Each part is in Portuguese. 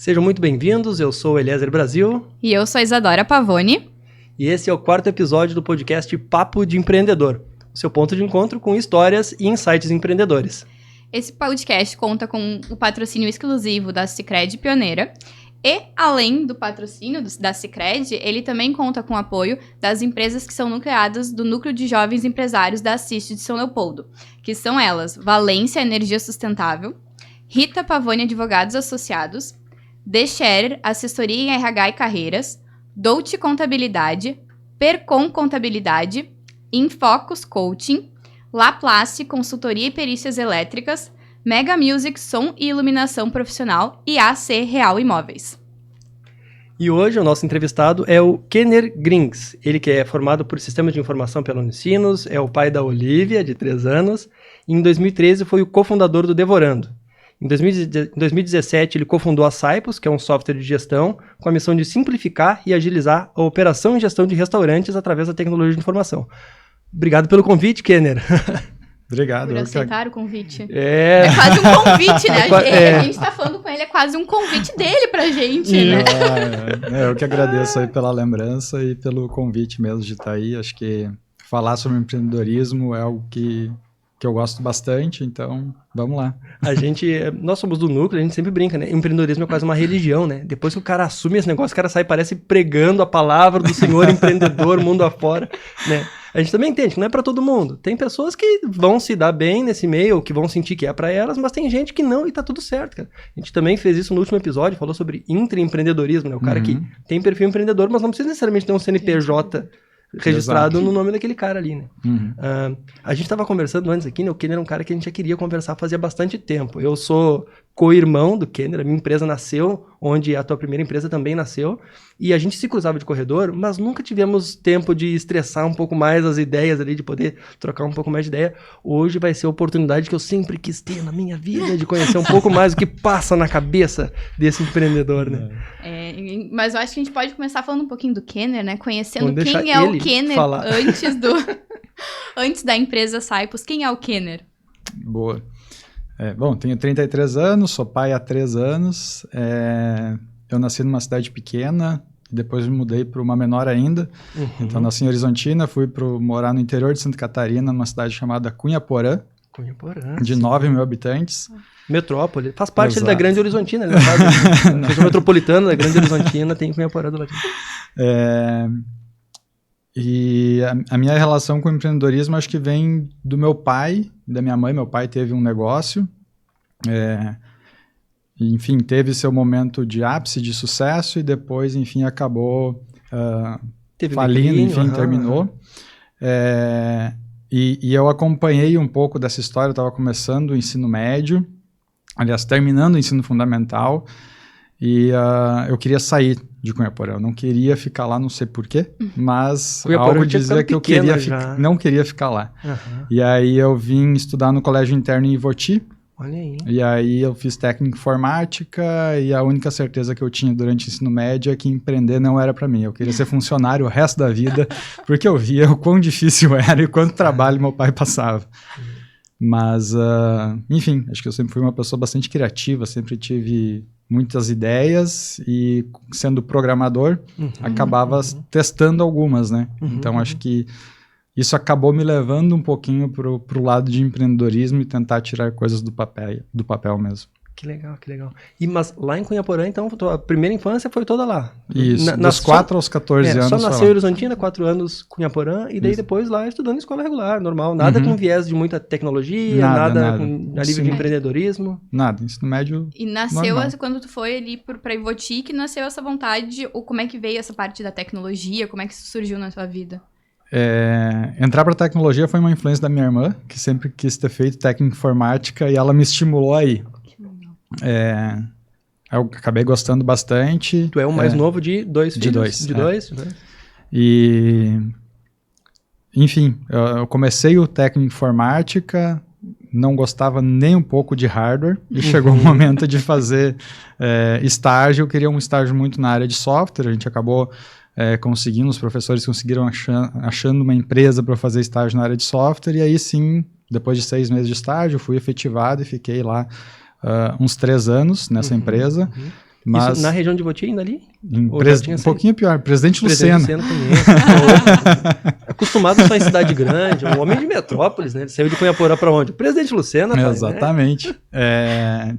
Sejam muito bem-vindos, eu sou o Eliezer Brasil. E eu sou a Isadora Pavoni. E esse é o 4º episódio do podcast Papo de Empreendedor, seu ponto de encontro com histórias e insights empreendedores. Esse podcast conta com o patrocínio exclusivo da Sicredi Pioneira. E, além do patrocínio da Sicredi, ele também conta com o apoio das empresas que são nucleadas do Núcleo de Jovens Empresários da Assist de São Leopoldo, que são elas Valência Energia Sustentável, Rita Pavoni Advogados Associados, The Sharer Assessoria em RH e Carreiras, Dolce Contabilidade, Percom Contabilidade, Infocus Coaching, Laplace Consultoria e Perícias Elétricas, Mega Music Som e Iluminação Profissional e AC Real Imóveis. E hoje o nosso entrevistado é o Kenner Grings, ele que é formado por Sistemas de Informação pela Unicinos, é o pai da Olivia, de 3 anos, e em 2013 foi o cofundador do Devorando. Em 2017 ele cofundou a Saipos, que é um software de gestão, com a missão de simplificar e agilizar a operação e gestão de restaurantes através da tecnologia de informação. Obrigado pelo convite, Kenner. Obrigado. Por aceitar o convite. É quase um convite, né? A gente tá falando com ele, é quase um convite dele pra gente, né? Eu que agradeço aí pela lembrança e pelo convite mesmo de estar aí. Acho que falar sobre empreendedorismo é algo que eu gosto bastante, então vamos lá. Nós somos do núcleo, a gente sempre brinca, né? Empreendedorismo é quase uma religião, né? Depois que o cara assume esse negócio, o cara sai, parece pregando a palavra do senhor empreendedor, mundo afora, né? A gente também entende que não é pra todo mundo. Tem pessoas que vão se dar bem nesse meio, que vão sentir que é pra elas, mas tem gente que não e tá tudo certo, cara. A gente também fez isso no último episódio, falou sobre intraempreendedorismo, né? O cara que tem perfil empreendedor, mas não precisa necessariamente ter um CNPJ registrado no nome daquele cara ali, né? A gente tava conversando antes aqui, né? O Kenner é um cara que a gente já queria conversar fazia bastante tempo. Eu sou co-irmão do Kenner, a minha empresa nasceu onde a tua primeira empresa também nasceu, e a gente se cruzava de corredor, mas nunca tivemos tempo de estressar um pouco mais as ideias ali, de poder trocar um pouco mais de ideia. Hoje vai ser a oportunidade que eu sempre quis ter na minha vida, de conhecer um pouco mais o que passa na cabeça desse empreendedor, né? Mas eu acho que a gente pode começar falando um pouquinho do Kenner, né? Conhecendo quem é o Kenner antes da empresa Saipos. Quem é o Kenner? Boa. Bom, tenho 33 anos, sou pai há 3 anos. Eu nasci numa cidade pequena, depois me mudei para uma menor ainda. Então, nasci em Horizontina, fui morar no interior de Santa Catarina, numa cidade chamada Cunhaporã, de 9 mil habitantes. Metrópole. Faz parte da Grande Horizontina, né? Região metropolitana da Grande Horizontina, tem Cunhaporã do lado. E a minha relação com o empreendedorismo acho que vem do meu pai, da minha mãe. Meu pai teve um negócio, enfim, teve seu momento de ápice, de sucesso, e depois, enfim, acabou falindo, enfim, terminou. E eu acompanhei um pouco dessa história. Eu estava começando o ensino médio, aliás, terminando o ensino fundamental, e eu queria sair de Cunhaporã. Eu não queria ficar lá, não sei porquê, mas algo dizia que eu não queria ficar lá. E aí eu vim estudar no colégio interno em Ivoti. Olha aí. E aí eu fiz técnica em informática, e a única certeza que eu tinha durante o ensino médio é que empreender não era para mim. Eu queria ser funcionário o resto da vida, porque eu via o quão difícil era e quanto trabalho meu pai passava. Mas, enfim, acho que eu sempre fui uma pessoa bastante criativa, sempre tive muitas ideias, e sendo programador, acabava testando algumas, né? Então, acho que isso acabou me levando um pouquinho pro lado de empreendedorismo e tentar tirar coisas do papel mesmo. Que legal, que legal. Mas lá em Cunhaporã, então, a primeira infância foi toda lá? Isso, dos 4 aos 14 anos. Só nasceu em Horizontina, 4 anos Cunhaporã, e daí depois lá estudando em escola regular, normal. Nada com viés de muita tecnologia, nada. Com nível de empreendedorismo. Nada, ensino médio. E nasceu quando tu foi ali pra Ivoti, que nasceu essa vontade, ou como é que veio essa parte da tecnologia, como é que isso surgiu na sua vida? Entrar para tecnologia foi uma influência da minha irmã, que sempre quis ter feito técnica em informática, e ela me estimulou aí. Eu acabei gostando bastante. Tu é o mais novo de 2 filhos? De dois. E, enfim, eu comecei o técnico em informática, não gostava nem um pouco de hardware, e chegou o momento de fazer estágio. Eu queria um estágio muito na área de software. A gente acabou conseguindo, os professores conseguiram achando uma empresa para fazer estágio na área de software, e aí sim, depois de 6 meses de estágio, fui efetivado e fiquei lá uns 3 anos nessa empresa. Mas Isso na região de Voti ainda ali? em Ou já tinha um saído? pouquinho pior, Presidente Lucena. conheço. Acostumado só em cidade grande, um homem de metrópolis, né? Ele saiu de Cunhaporã pra onde? Presidente Lucena, pai, né? Exatamente.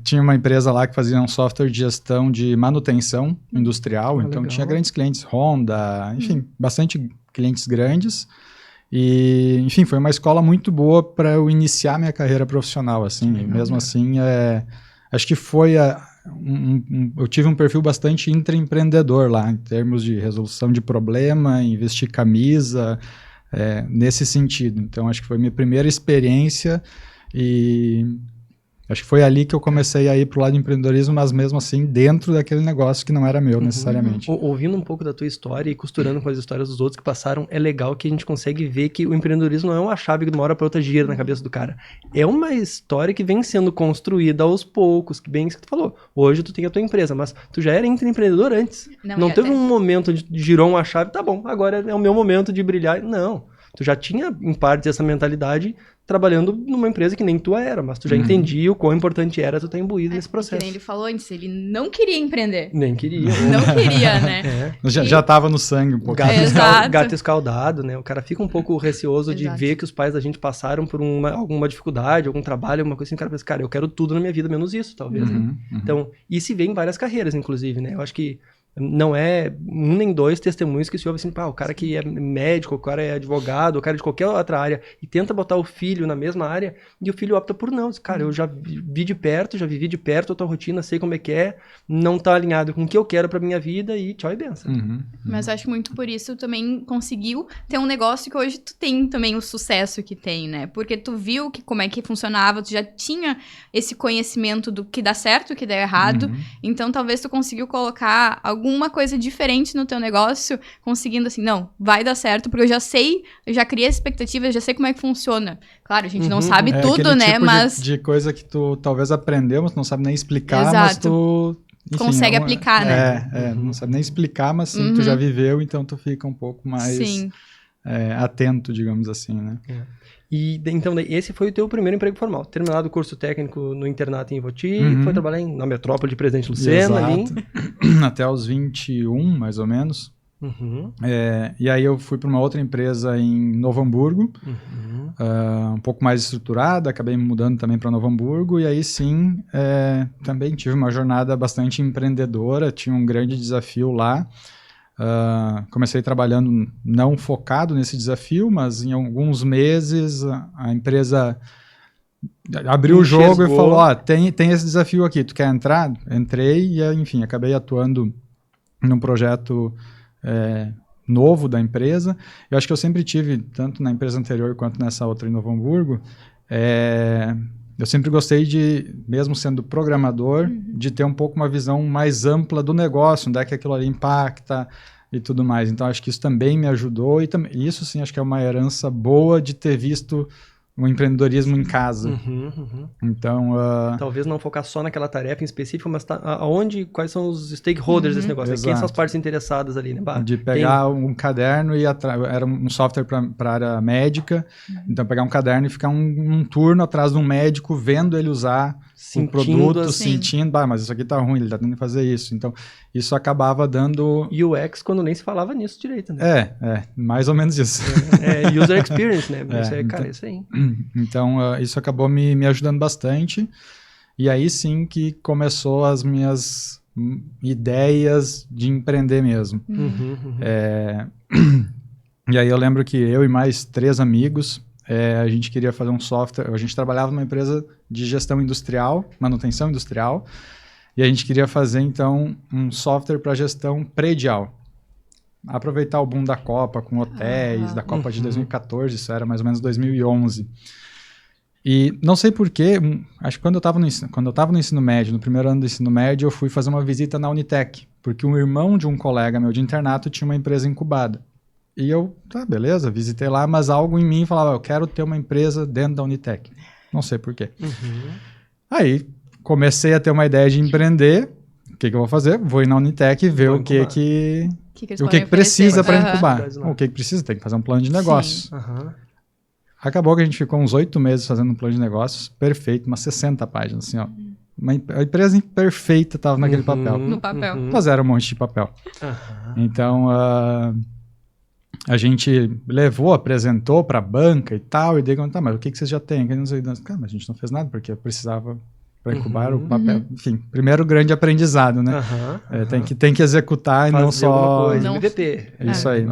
Tinha uma empresa lá que fazia um software de gestão de manutenção industrial, então legal. tinha grandes clientes, Honda, enfim, bastante clientes grandes. E, enfim, foi uma escola muito boa para eu iniciar minha carreira profissional, assim. Legal, Mesmo né? assim, acho que foi eu tive um perfil bastante intraempreendedor lá, em termos de resolução de problema, investir camisa, nesse sentido. Então, acho que foi minha primeira experiência e acho que foi ali que eu comecei a ir para o lado do empreendedorismo, mas mesmo assim dentro daquele negócio que não era meu necessariamente. Ouvindo um pouco da tua história e costurando com as histórias dos outros que passaram, é legal que a gente consegue ver que o empreendedorismo não é uma chave que de uma hora para outra gira na cabeça do cara. É uma história que vem sendo construída aos poucos, que bem isso que tu falou. Hoje tu tem a tua empresa, mas tu já era empreendedor antes. Não e teve até- um momento onde girou uma chave, tá bom, agora é o meu momento de brilhar. Não. Tu já tinha, em parte, essa mentalidade trabalhando numa empresa que nem tua era, mas tu já entendia o quão importante era tu estar imbuído nesse Que processo. nem ele falou antes, ele não queria empreender. Nem queria. Não queria, né? É. Já estava no sangue um pouco. Exato. Gato escaldado, né? O cara fica um pouco receoso de Exato. ver que os pais da gente passaram por alguma dificuldade, algum trabalho, alguma coisa assim. O cara pensa, cara, eu quero tudo na minha vida, menos isso, talvez. Né? Então, e se vê em várias carreiras, inclusive, né? Eu acho que não é um nem dois testemunhos que se ouve assim, pá, o cara que é médico, o cara é advogado, o cara é de qualquer outra área e tenta botar o filho na mesma área e o filho opta por não. Diz, cara, eu já vi de perto, já vivi de perto a tua rotina, sei como é que é, não tá alinhado com o que eu quero pra minha vida e tchau e benção. Mas eu acho que muito por isso tu também conseguiu ter um negócio que hoje tu tem também o sucesso que tem, né? Porque tu viu como é que funcionava, tu já tinha esse conhecimento do que dá certo e o que dá errado. Então talvez tu conseguiu colocar alguma coisa diferente no teu negócio, conseguindo assim, não, vai dar certo, porque eu já sei, eu já criei expectativas, já sei como é que funciona. Claro, a gente não sabe tudo, aquele né? tipo Mas de coisa que tu talvez aprendeu, mas tu não sabe nem explicar, mas Exato. tu... Enfim, Consegue aplicar, né? Não sabe nem explicar, mas sim, tu já viveu, então tu fica um pouco mais Sim. atento, digamos assim, né? E então, esse foi o teu primeiro emprego formal. Terminado o curso técnico no internato em Voti, foi trabalhar na metrópole de Presidente Lucena ali. Até os 21, mais ou menos. Uhum. E aí eu fui para uma outra empresa em Novo Hamburgo, um pouco mais estruturada, acabei me mudando também para Novo Hamburgo, e aí sim, também tive uma jornada bastante empreendedora, tinha um grande desafio lá. Comecei trabalhando não focado nesse desafio, mas em alguns meses a empresa abriu o jogo e falou, tem esse desafio aqui, tu quer entrar? Entrei e, enfim, acabei atuando num projeto novo da empresa. Eu acho que eu sempre tive, tanto na empresa anterior quanto nessa outra em Novo Hamburgo, eu sempre gostei de, mesmo sendo programador, de ter um pouco uma visão mais ampla do negócio, onde é que aquilo ali impacta e tudo mais. Então, acho que isso também me ajudou e isso sim, acho que é uma herança boa de ter visto o empreendedorismo em casa. Então, talvez não focar só naquela tarefa em específico, mas quais são os stakeholders desse negócio? Né? Quem são as partes interessadas ali, né? De pegar um caderno e era um software para a área médica, então pegar um caderno e ficar um turno atrás de um médico, vendo ele usar o produto, sentindo, mas isso aqui tá ruim, ele tá tentando fazer isso. Então, isso acabava dando... UX, quando nem se falava nisso direito, né? Mais ou menos isso. User experience, né? Isso aí. Então, isso acabou me ajudando bastante. E aí sim que começou as minhas ideias de empreender mesmo. E aí eu lembro que eu e mais 3 amigos, a gente queria fazer um software, a gente trabalhava numa empresa de gestão industrial, manutenção industrial, e a gente queria fazer então um software para gestão predial. Aproveitar o boom da Copa com hotéis, da Copa de 2014, isso era mais ou menos 2011. E não sei porquê, acho que quando eu estava no ensino médio, no primeiro ano do ensino médio, eu fui fazer uma visita na Unitec, porque um irmão de um colega meu de internato tinha uma empresa incubada. E eu, beleza, visitei lá, mas algo em mim falava, eu quero ter uma empresa dentro da Unitec. Não sei porquê. Aí, comecei a ter uma ideia de empreender. O que eu vou fazer? Vou ir na Unitec e ver o que precisa para incubar. O que precisa? Tem que fazer um plano de negócios. Acabou que a gente ficou uns 8 meses fazendo um plano de negócios perfeito, umas 60 páginas, assim, ó. A empresa perfeita estava naquele papel. No papel. Mas era um monte de papel. Então, a gente levou, apresentou para a banca e tal, e daí tá, mas o que vocês já têm? Mas a gente não fez nada, porque eu precisava para incubar o papel. Enfim, primeiro grande aprendizado, né? Tem que executar e não só... Coisa, MVP. Isso aí.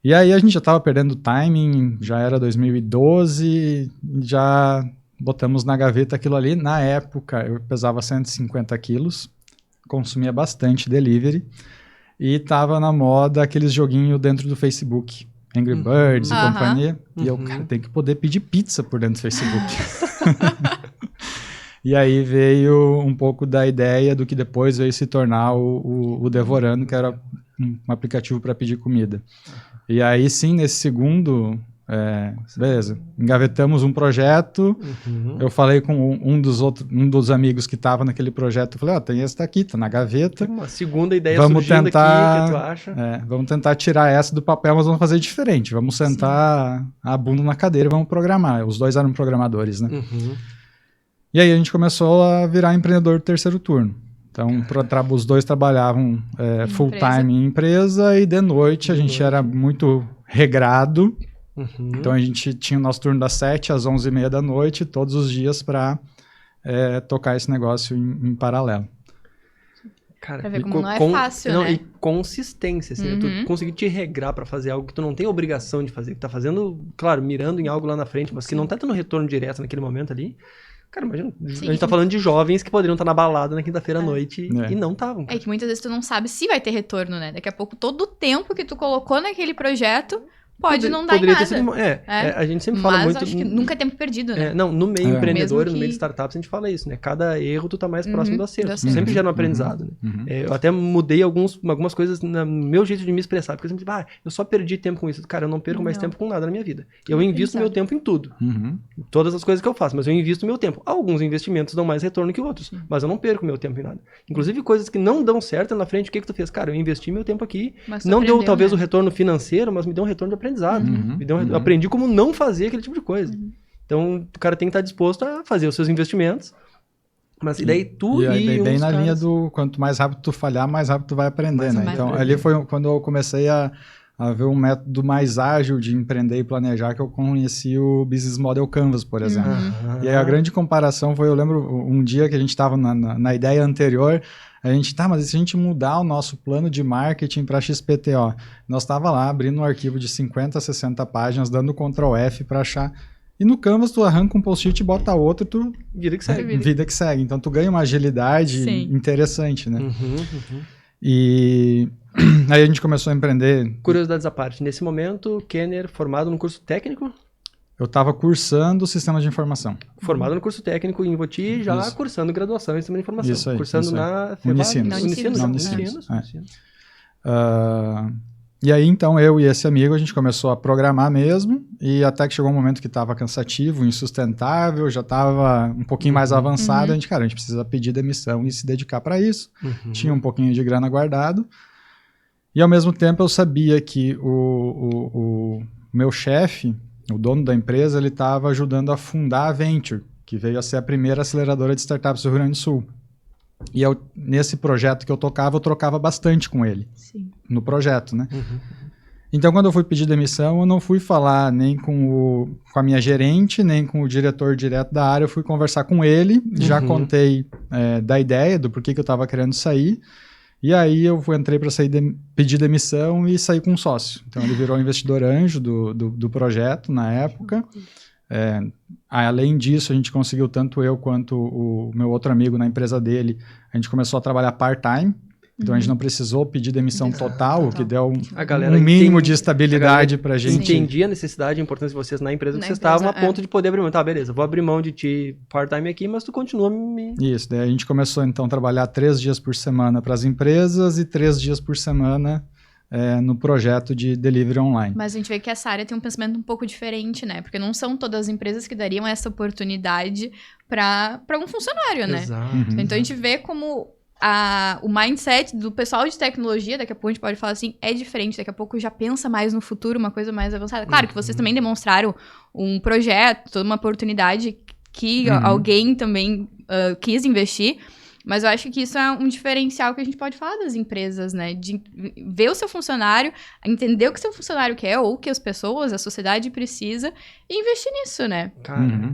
E aí a gente já estava perdendo timing, já era 2012, já botamos na gaveta aquilo ali. Na época, eu pesava 150 quilos, consumia bastante delivery, e tava na moda aqueles joguinhos dentro do Facebook, Angry Birds e companhia. E eu, cara, tem que poder pedir pizza por dentro do Facebook. E aí veio um pouco da ideia do que depois veio se tornar o Devorando, que era um aplicativo para pedir comida. E aí sim, nesse segundo, beleza, engavetamos um projeto, eu falei com um dos amigos que estava naquele projeto, eu falei, tem esse daqui, tá na gaveta. Uma segunda ideia surgindo aqui, que tu acha? Vamos tentar tirar essa do papel, mas vamos fazer diferente, vamos sentar a bunda na cadeira e vamos programar. Os dois eram programadores, né? E aí a gente começou a virar empreendedor do terceiro turno. Então, os dois trabalhavam full time em empresa e de noite a gente era muito regrado. Então, a gente tinha o nosso turno das 7 às 11h30 da noite, todos os dias para tocar esse negócio em paralelo. Cara, pra ver como não é fácil, né? E consistência, assim, tu conseguir te regrar pra fazer algo que tu não tem obrigação de fazer, que tá fazendo, claro, mirando em algo lá na frente, mas que não tá tendo retorno direto naquele momento ali. Cara, imagina, a gente tá falando de jovens que poderiam estar na balada na quinta-feira à noite e não estavam. É que muitas vezes tu não sabe se vai ter retorno, né? Daqui a pouco todo o tempo que tu colocou naquele projeto pode não dar em nada. A gente sempre fala muito... Mas acho que nunca é tempo perdido, né? No meio empreendedor, no meio de startups, a gente fala isso, né? Cada erro tu tá mais próximo do acerto. Sempre gera um aprendizado, né? Eu até mudei algumas coisas no meu jeito de me expressar, porque eu sempre eu só perdi tempo com isso. Cara, eu não perco mais tempo com nada na minha vida. Eu invisto meu tempo em tudo. Em todas as coisas que eu faço, mas eu invisto meu tempo. Alguns investimentos dão mais retorno que outros, mas eu não perco meu tempo em nada. Inclusive, coisas que não dão certo na frente, o que tu fez? Cara, eu investi meu tempo aqui, não deu talvez o retorno financeiro, mas me deu um retorno de aprendizado. Eu aprendi como não fazer aquele tipo de coisa. Então, o cara tem que estar disposto a fazer os seus investimentos. Mas e daí bem na linha do quanto mais rápido tu falhar, mais rápido tu vai aprender, né? Então, ali foi quando eu comecei a ver um método mais ágil de empreender e planejar, que eu conheci o Business Model Canvas, por exemplo. E aí a grande comparação foi, eu lembro um dia que a gente estava na ideia anterior, a gente, mas e se a gente mudar o nosso plano de marketing para XPTO? Nós estava lá abrindo um arquivo de 50, 60 páginas, dando Ctrl F para achar. E no Canvas tu arranca um post-it, bota outro, tu... Vida que segue. Vida que segue. Então tu ganha uma agilidade interessante, né? E aí a gente começou a empreender... Curiosidades à parte. Nesse momento, Kenner formado no curso técnico? Eu estava cursando Sistema de Informação. Formado no curso técnico em Invoti, já cursando graduação em Sistema de Informação. Isso aí. Cursando na Unicinos. Unicinos. E aí, então, eu e esse amigo, a gente começou a programar mesmo, e até que chegou um momento que estava cansativo, insustentável, já estava um pouquinho mais avançado, a gente precisa pedir demissão e se dedicar para isso. Tinha um pouquinho de grana guardado. E, ao mesmo tempo, eu sabia que o meu chefe, o dono da empresa, ele estava ajudando a fundar a Venture, que veio a ser a primeira aceleradora de startups do Rio Grande do Sul. E nesse projeto que eu trocava bastante com ele. Sim. No projeto, né? Então, quando eu fui pedir demissão, eu não fui falar nem com a minha gerente, nem com o diretor direto da área, eu fui conversar com ele, já contei da ideia, do porquê que eu estava querendo sair, e aí eu entrei para pedir demissão e sair com um sócio. Então, ele virou investidor anjo do projeto na época. Além disso, a gente conseguiu, tanto eu quanto o meu outro amigo na empresa dele, a gente começou a trabalhar part-time. Então, a gente não precisou pedir demissão total, o que deu um mínimo de estabilidade para a gente. Entendi a necessidade e a importância de vocês na empresa, que vocês estavam a ponto de poder abrir mão. Tá, beleza, vou abrir mão de ti part-time aqui, mas tu continua me... Isso, daí a gente começou, então, a trabalhar 3 dias por semana para as empresas e 3 dias por semana no projeto de delivery online. Mas a gente vê que essa área tem um pensamento um pouco diferente, né? Porque não são todas as empresas que dariam essa oportunidade para um funcionário, né? Exato. Então, a gente vê como... o mindset do pessoal de tecnologia, daqui a pouco a gente pode falar assim, é diferente. Daqui a pouco já pensa mais no futuro, uma coisa mais avançada. Claro que vocês também demonstraram um projeto, toda uma oportunidade que alguém também quis investir. Mas eu acho que isso é um diferencial que a gente pode falar das empresas, né? De ver o seu funcionário, entender o que o seu funcionário quer ou o que as pessoas, a sociedade precisa e investir nisso, né? Cara,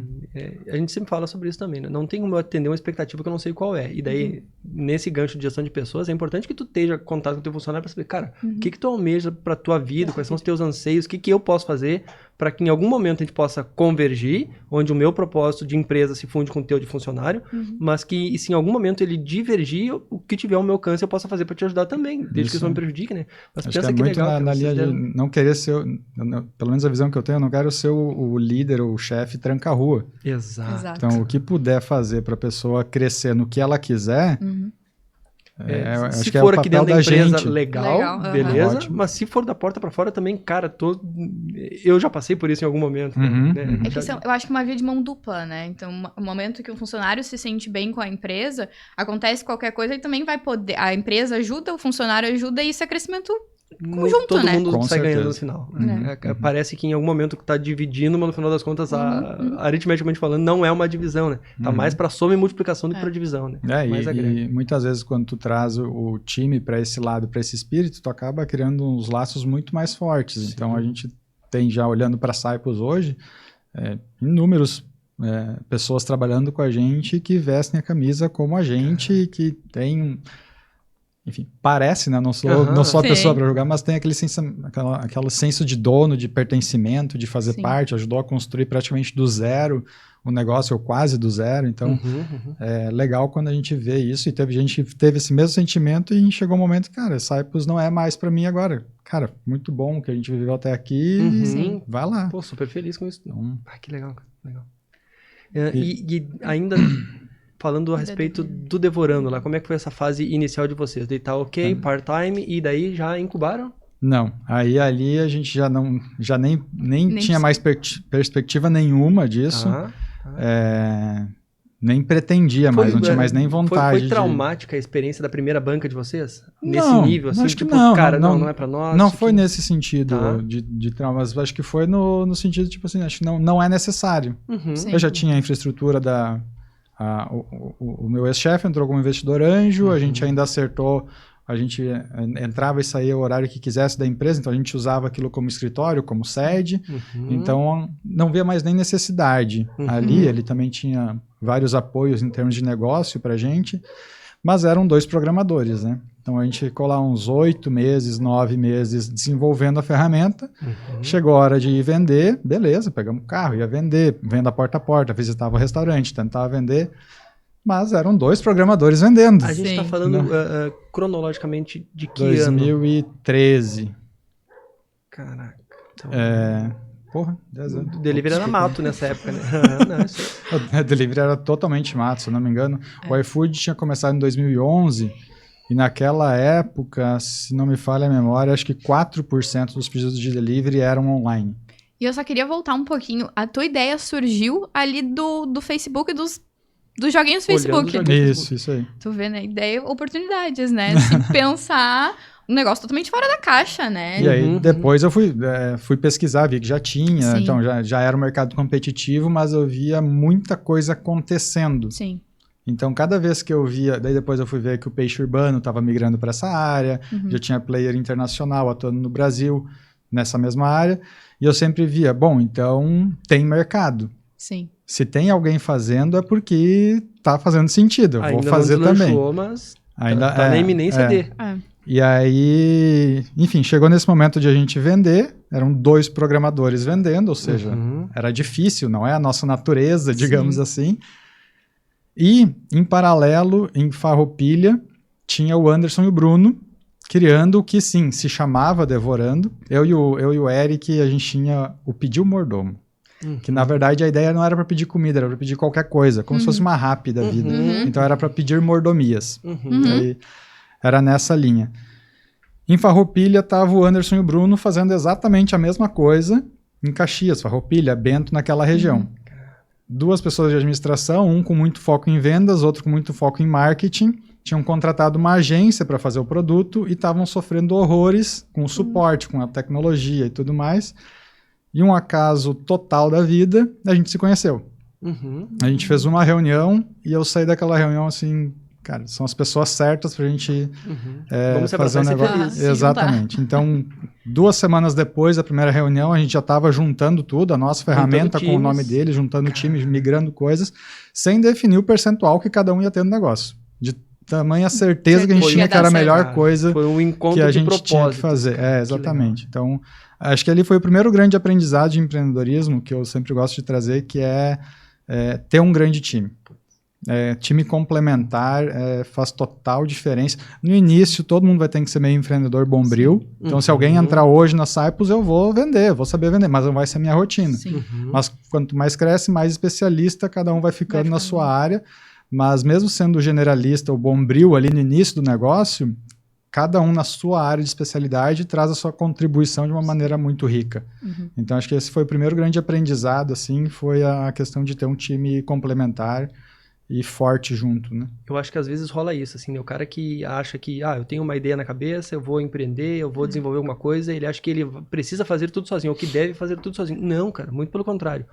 a gente sempre fala sobre isso também, né? Não tem como eu atender uma expectativa que eu não sei qual é. E daí, nesse gancho de gestão de pessoas, é importante que tu esteja em contato com o teu funcionário para saber, cara, o que tu almeja pra tua vida, quais são os teus anseios, o que eu posso fazer para que em algum momento a gente possa convergir, onde o meu propósito de empresa se funde com o teu de funcionário, mas que se em algum momento ele divergir, o que tiver ao meu alcance eu possa fazer para te ajudar também, desde que isso não me prejudique, né? Mas acho pensa que é muito legal, na linha de deram... não querer ser, pelo menos a visão que eu tenho, eu não quero ser o líder ou o chefe tranca-rua. Exato. Então, o que puder fazer para a pessoa crescer no que ela quiser, acho se que é for o aqui papel dentro da empresa, gente. legal, beleza, mas se for da porta pra fora também, cara, eu já passei por isso em algum momento. Né? É que eu acho que é uma via de mão dupla, né? Então, no momento que o funcionário se sente bem com a empresa, acontece qualquer coisa e também vai poder, a empresa ajuda, o funcionário ajuda e isso é crescimento conjunto, todo né? mundo Com sai certeza. ganhando no final. Parece que em algum momento que tá dividindo, mas no final das contas, aritmeticamente falando, não é uma divisão, né? Tá mais pra soma e multiplicação do que pra divisão, né? E muitas vezes quando tu traz o time para esse lado, para esse espírito, tu acaba criando uns laços muito mais fortes. Sim. Então a gente tem já, olhando para a Saipos hoje, inúmeros pessoas trabalhando com a gente que vestem a camisa como a gente, que tem... Enfim, parece, né? Não sou a pessoa para julgar, mas tem aquele senso de dono, de pertencimento, de fazer parte, ajudou a construir praticamente do zero o negócio, ou quase do zero. Então, é legal quando a gente vê isso. E teve gente que teve esse mesmo sentimento e chegou um momento, cara, Saipos não é mais para mim agora. Cara, muito bom que a gente viveu até aqui. Sim. Vai lá. Pô, super feliz com isso. Que legal, cara. Legal. E ainda... Falando a respeito do Devorando lá, como é que foi essa fase inicial de vocês? Daí tá ok, part-time, e daí já incubaram? Não, ali a gente já nem tinha mais perspectiva nenhuma disso, nem pretendia mais, não tinha mais nem vontade. Foi traumática a experiência da primeira banca de vocês? Não, nesse nível, assim, acho tipo, que não, cara, não é pra nós? Não foi nesse sentido de trauma, mas acho que foi no sentido, tipo assim, acho que não é necessário. Eu já tinha a infraestrutura o meu ex-chefe entrou como investidor anjo, a gente ainda acertou, a gente entrava e saía o horário que quisesse da empresa, então a gente usava aquilo como escritório, como sede, então não via mais nem necessidade. Ali ele também tinha vários apoios em termos de negócio para a gente, mas eram 2 programadores, né? Então a gente ficou lá uns 8 meses, 9 meses desenvolvendo a ferramenta. Chegou a hora de ir vender, beleza, pegamos o carro, ia vender, venda porta a porta, visitava o restaurante, tentava vender, mas eram 2 programadores vendendo. A gente está falando cronologicamente de que 2013. ano? Caraca. Então... Porra, 10 anos. O delivery era mato nessa época, né? O delivery era totalmente mato, se eu não me engano. O iFood tinha começado em 2011 e naquela época, se não me falha a memória, acho que 4% dos pedidos de delivery eram online. E eu só queria voltar um pouquinho. A tua ideia surgiu ali do Facebook, dos joguinhos do Facebook. Isso aí. Tu vê, né? Ideia, oportunidades, né? Se pensar... Um negócio totalmente fora da caixa, né? E aí, depois eu fui pesquisar, vi que já tinha, então já era um mercado competitivo, mas eu via muita coisa acontecendo. Sim. Então, cada vez que eu via, daí depois eu fui ver que o peixe urbano estava migrando para essa área, já tinha player internacional atuando no Brasil, nessa mesma área, e eu sempre via, bom, então tem mercado. Sim. Se tem alguém fazendo é porque tá fazendo sentido, eu vou fazer não também. Mas ainda tá na iminência de... E aí, enfim, chegou nesse momento de a gente vender, eram 2 programadores vendendo, ou seja, era difícil, não é a nossa natureza, digamos assim. E, em paralelo, em Farroupilha, tinha o Anderson e o Bruno, criando o que, sim, se chamava Devorando. Eu e o Eric, a gente tinha o Pediu Mordomo. Que, na verdade, a ideia não era para pedir comida, era para pedir qualquer coisa, como se fosse uma rap da vida. Então, era para pedir mordomias. Aí, era nessa linha. Em Farroupilha estava o Anderson e o Bruno fazendo exatamente a mesma coisa em Caxias, Farroupilha, Bento, naquela região. 2 pessoas de administração, um com muito foco em vendas, outro com muito foco em marketing, tinham contratado uma agência para fazer o produto e estavam sofrendo horrores com o suporte, com a tecnologia e tudo mais. E um acaso total da vida, a gente se conheceu. A gente fez uma reunião e eu saí daquela reunião assim, cara, são as pessoas certas pra gente Vamos se fazer abraçar um e ser negócio. felizes. Exatamente. Então, 2 semanas depois da primeira reunião, a gente já estava juntando tudo, a nossa ferramenta com o nome dele, juntando times, migrando coisas, sem definir o percentual que cada um ia ter no negócio. De tamanha certeza que a gente tinha que era a melhor coisa Foi um encontro que a de gente propósito, tinha que fazer. cara. Exatamente. Então, acho que ali foi o primeiro grande aprendizado de empreendedorismo que eu sempre gosto de trazer, que é ter um grande time. Time complementar faz total diferença. No início, todo mundo vai ter que ser meio empreendedor bombril. Então, se alguém entrar hoje na Saipos, eu vou vender, vou saber vender, mas não vai ser a minha rotina. Mas quanto mais cresce, mais especialista, cada um vai ficando na sua área. Mas mesmo sendo generalista ou bombril ali no início do negócio, cada um na sua área de especialidade traz a sua contribuição de uma maneira muito rica. Então, acho que esse foi o primeiro grande aprendizado, assim, foi a questão de ter um time complementar e forte junto, né? Eu acho que às vezes rola isso, assim, né? O cara que acha que, eu tenho uma ideia na cabeça, eu vou empreender, eu vou desenvolver alguma coisa, ele acha que ele precisa fazer tudo sozinho, ou que deve fazer tudo sozinho. Não, cara, muito pelo contrário.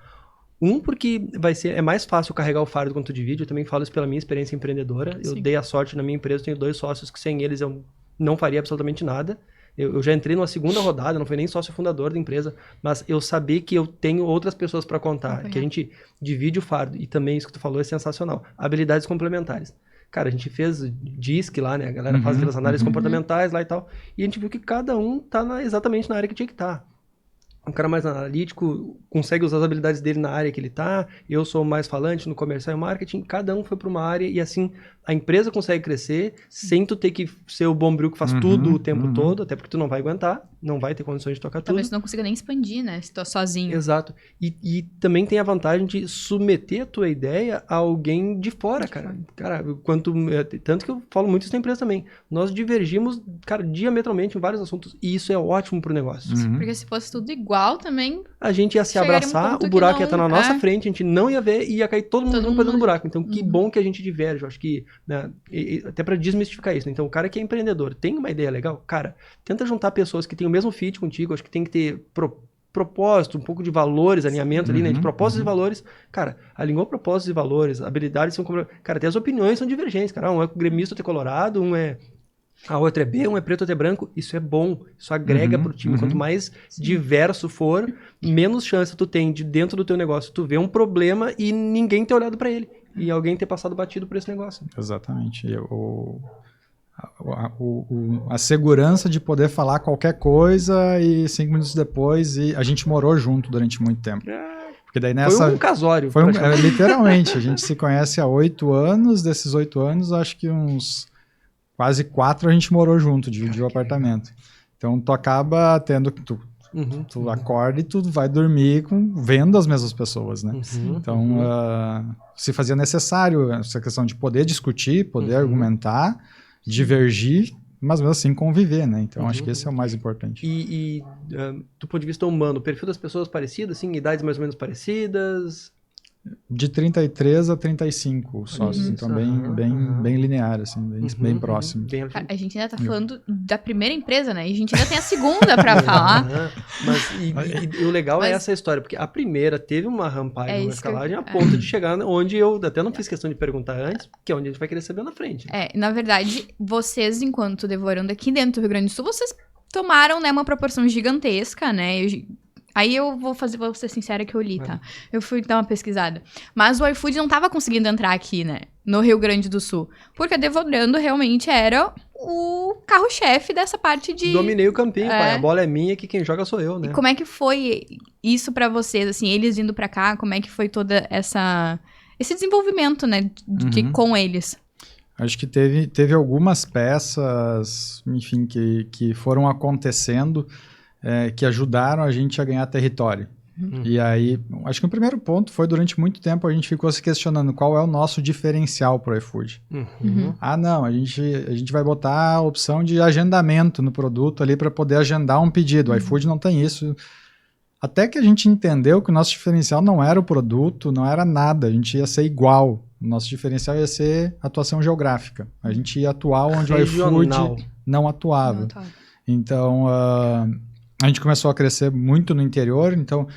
Porque é mais fácil carregar o fardo quando tu divide, eu também falo isso pela minha experiência empreendedora. Eu dei a sorte na minha empresa, eu tenho 2 sócios que sem eles eu não faria absolutamente nada. Eu já entrei numa segunda rodada, não fui nem sócio fundador da empresa, mas eu sabia que eu tenho outras pessoas para contar, que a gente divide o fardo. E também isso que tu falou é sensacional. Habilidades complementares. Cara, a gente fez DISC lá, né? A galera faz aquelas análises comportamentais lá e tal. E a gente viu que cada um tá exatamente na área que tinha que estar. Um cara mais analítico consegue usar as habilidades dele na área que ele tá. Eu sou mais falante no comercial e marketing. Cada um foi para uma área e assim a empresa consegue crescer sem tu ter que ser o bombril que faz tudo o tempo todo, até porque tu não vai aguentar, não vai ter condições de tocar Talvez tudo. tu não consiga nem expandir, né? Se tu sozinho. Exato. E também tem a vantagem de submeter a tua ideia a alguém de fora, cara. Cara, tanto que eu falo muito isso na empresa também. Nós divergimos, cara, diametralmente em vários assuntos e isso é ótimo pro negócio. Porque se fosse tudo igual também... A gente ia se chegaria abraçar, ponto o buraco que ia estar na nossa frente, a gente não ia ver e ia cair todo mundo junto dentro do buraco. Então, que bom que a gente diverge. Eu acho que, né, até para desmistificar isso. Né? Então, o cara que é empreendedor, tem uma ideia legal? Cara, tenta juntar pessoas que têm o mesmo fit contigo. Acho que tem que ter propósito, um pouco de valores, alinhamento ali, né? De propósitos e valores. Cara, alinhou propósitos e valores, habilidades são... Cara, até as opiniões são divergentes, cara. Um é gremista, outro é colorado, a outra é B, um é preto, outro é branco. Isso é bom, isso agrega pro time. Quanto mais diverso for, menos chance tu tem de dentro do teu negócio tu ver um problema e ninguém ter olhado para ele. E alguém ter passado batido por esse negócio. Exatamente. A segurança de poder falar qualquer coisa e 5 minutos depois a gente morou junto durante muito tempo. Porque daí foi um casório. Literalmente. A gente se conhece há 8 anos. Desses 8 anos, acho que uns quase 4 a gente morou junto, dividiu o apartamento. Então, tu acaba tendo... Tu acorda e tu vai dormir vendo as mesmas pessoas, né? Então, se fazia necessário essa questão de poder discutir, poder argumentar, divergir, mas mesmo assim conviver, né? Então, acho que esse é o mais importante. E do ponto de vista humano, o perfil das pessoas parecido, assim, idades mais ou menos parecidas... De 33 a 35 sócios, então bem linear, assim, bem próximo. A gente ainda tá falando da primeira empresa, né? E a gente ainda tem a segunda pra falar. Mas o legal é essa história, porque a primeira teve uma rampagem, uma escalagem a ponto de chegar onde eu até não fiz questão de perguntar antes, que é onde a gente vai querer saber na frente. Na verdade, vocês, enquanto devorando aqui dentro do Rio Grande do Sul, vocês tomaram, né, uma proporção gigantesca, né? Aí eu vou ser sincera que eu li, tá? Eu fui dar uma pesquisada. Mas o iFood não tava conseguindo entrar aqui, né? No Rio Grande do Sul. Porque a Devorando realmente era o carro-chefe dessa parte de... Dominei o campinho, pai. A bola é minha, que quem joga sou eu, né? E como é que foi isso pra vocês, assim, eles indo pra cá? Como é que foi toda esse desenvolvimento, né? Com eles? Acho que teve algumas peças, enfim, que foram acontecendo... que ajudaram a gente a ganhar território. E aí, acho que o primeiro ponto foi, durante muito tempo, a gente ficou se questionando qual é o nosso diferencial pro iFood. Não, a gente vai botar a opção de agendamento no produto ali para poder agendar um pedido. O iFood não tem isso. Até que a gente entendeu que o nosso diferencial não era o produto, não era nada, a gente ia ser igual. O nosso diferencial ia ser atuação geográfica. A gente ia atuar onde o iFood não atuava. Então, a gente começou a crescer muito no interior, então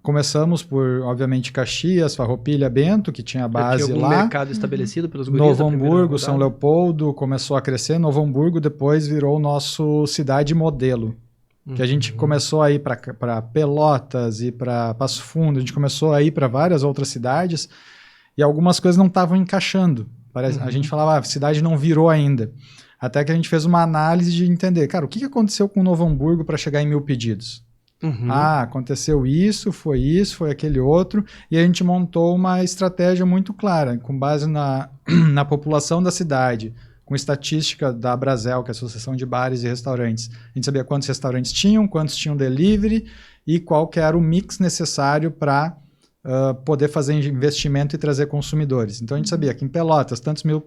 Começamos por, obviamente, Caxias, Farroupilha, Bento, que tinha a base tinha algum lá. mercado estabelecido pelos guris Novo da primeira Hamburgo, São rodada? Leopoldo começou a crescer. Novo Hamburgo depois virou o nosso cidade modelo. Que a gente começou a ir para Pelotas e para Passo Fundo, a gente começou a ir para várias outras cidades e algumas coisas não estavam encaixando. A gente falava, a cidade não virou ainda. Até que a gente fez uma análise de entender, cara, o que aconteceu com o Novo Hamburgo para chegar em 1.000 pedidos? Aconteceu isso, foi aquele outro, e a gente montou uma estratégia muito clara, com base na população da cidade, com estatística da Abrazel, que é a Associação de Bares e Restaurantes. A gente sabia quantos restaurantes tinham, quantos tinham delivery e qual que era o mix necessário para poder fazer investimento e trazer consumidores. Então a gente sabia que em Pelotas, tantos mil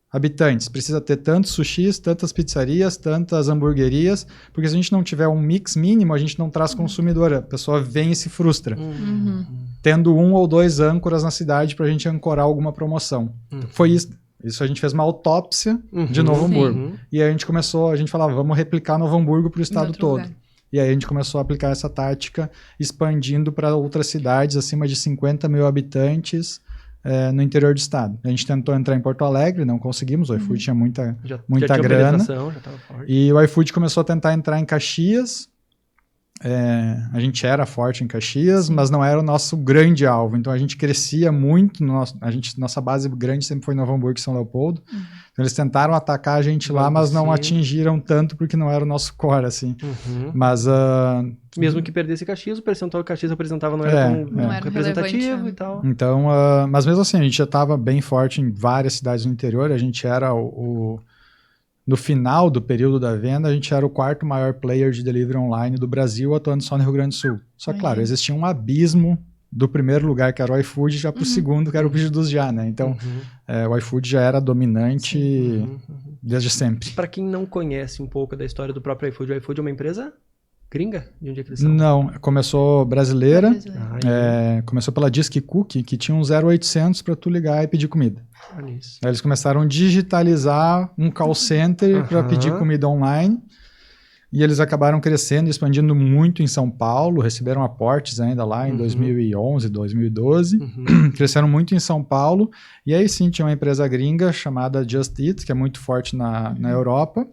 habitantes, precisa ter tantos sushis, tantas pizzarias, tantas hamburguerias, porque se a gente não tiver um mix mínimo, a gente não traz consumidor, a pessoa vem e se frustra. Tendo 1 ou 2 âncoras na cidade para a gente ancorar alguma promoção. Foi isso. Isso a gente fez uma autópsia de Novo Hamburgo. E aí a gente falava, vamos replicar Novo Hamburgo para o estado todo. Lugar. E aí a gente começou a aplicar essa tática, expandindo para outras cidades acima de 50 mil habitantes no interior do estado. A gente tentou entrar em Porto Alegre, não conseguimos, o iFood tinha muita já grana. Já tava forte. E o iFood começou a tentar entrar em Caxias. A gente era forte em Caxias, mas não era o nosso grande alvo. Então a gente crescia muito. Nossa base grande sempre foi Novo Hamburgo e São Leopoldo. Então eles tentaram atacar a gente lá, mas não atingiram tanto porque não era o nosso core, assim. Mas mesmo que perdesse Caxias, o percentual que Caxias apresentava não era tão representativo e tal. Então, mas mesmo assim, a gente já estava bem forte em várias cidades do interior. A gente era no final do período da venda, a gente era o 4º maior player de delivery online do Brasil, atuando só no Rio Grande do Sul. Só que, claro, existia um abismo do primeiro lugar, que era o iFood, já para o segundo, que era o Pedidos Já, né? Então, o iFood já era dominante desde sempre. Para quem não conhece um pouco da história do próprio iFood, o iFood é uma empresa gringa? De onde é que eles são? Não, começou brasileira. Começou pela Disque Cookie, que tinha um 0800 para tu ligar e pedir comida. Aí eles começaram a digitalizar um call center para pedir comida online. E eles acabaram crescendo, expandindo muito em São Paulo, receberam aportes ainda lá em 2011, 2012, cresceram muito em São Paulo, e aí sim tinha uma empresa gringa chamada Just Eat, que é muito forte na Europa,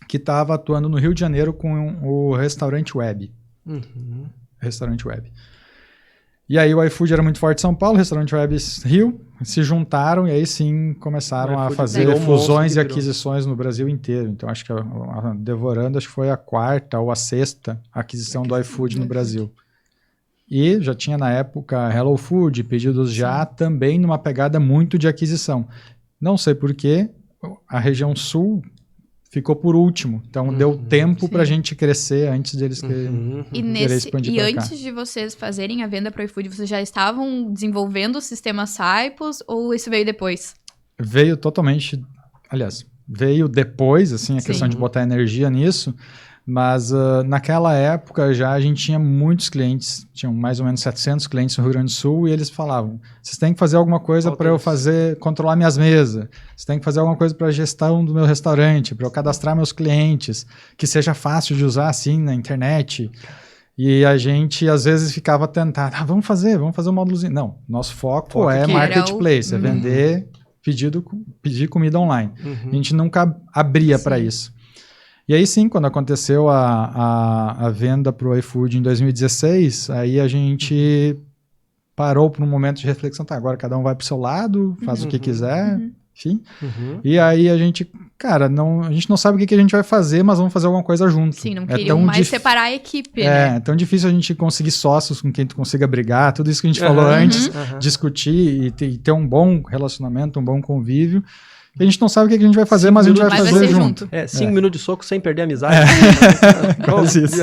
que estava atuando no Rio de Janeiro com o Restaurante Web. Restaurante Web. E aí o iFood era muito forte em São Paulo, o Restaurante Web Rio, se juntaram e aí sim começaram a fazer fusões e aquisições no Brasil inteiro. Então acho que a Devorando foi a 4ª ou a 6ª aquisição do iFood no Brasil. E já tinha na época Hello Food, Pedidos Já, também numa pegada muito de aquisição. Não sei porquê, a região sul ficou por último. Então deu tempo para a gente crescer antes deles querer expandir para cá. Antes de vocês fazerem a venda para o iFood, vocês já estavam desenvolvendo o sistema Saipos ou isso veio depois? Veio totalmente... Aliás, veio depois, assim, a questão de botar energia nisso. Mas naquela época já a gente tinha muitos clientes, tinham mais ou menos 700 clientes no Rio Grande do Sul e eles falavam, vocês têm que fazer alguma coisa para eu controlar minhas mesas, vocês têm que fazer alguma coisa para a gestão do meu restaurante, para eu cadastrar meus clientes, que seja fácil de usar assim na internet. E a gente às vezes ficava tentado, vamos fazer um módulozinho. Não, nosso foco é marketplace, é vender, pedir comida online. A gente nunca abria para isso. E aí sim, quando aconteceu a venda para o iFood em 2016, aí a gente parou por um momento de reflexão, agora cada um vai para o seu lado, faz o que quiser, enfim. E aí a gente, a gente não sabe o que a gente vai fazer, mas vamos fazer alguma coisa junto. Sim, não queriam mais separar a equipe, né? É tão difícil a gente conseguir sócios com quem tu consiga brigar, tudo isso que a gente falou antes, discutir e ter um bom relacionamento, um bom convívio. A gente não sabe o que a gente vai fazer, mas a gente vai fazer junto. 5 minutos de soco sem perder a amizade. Quase isso.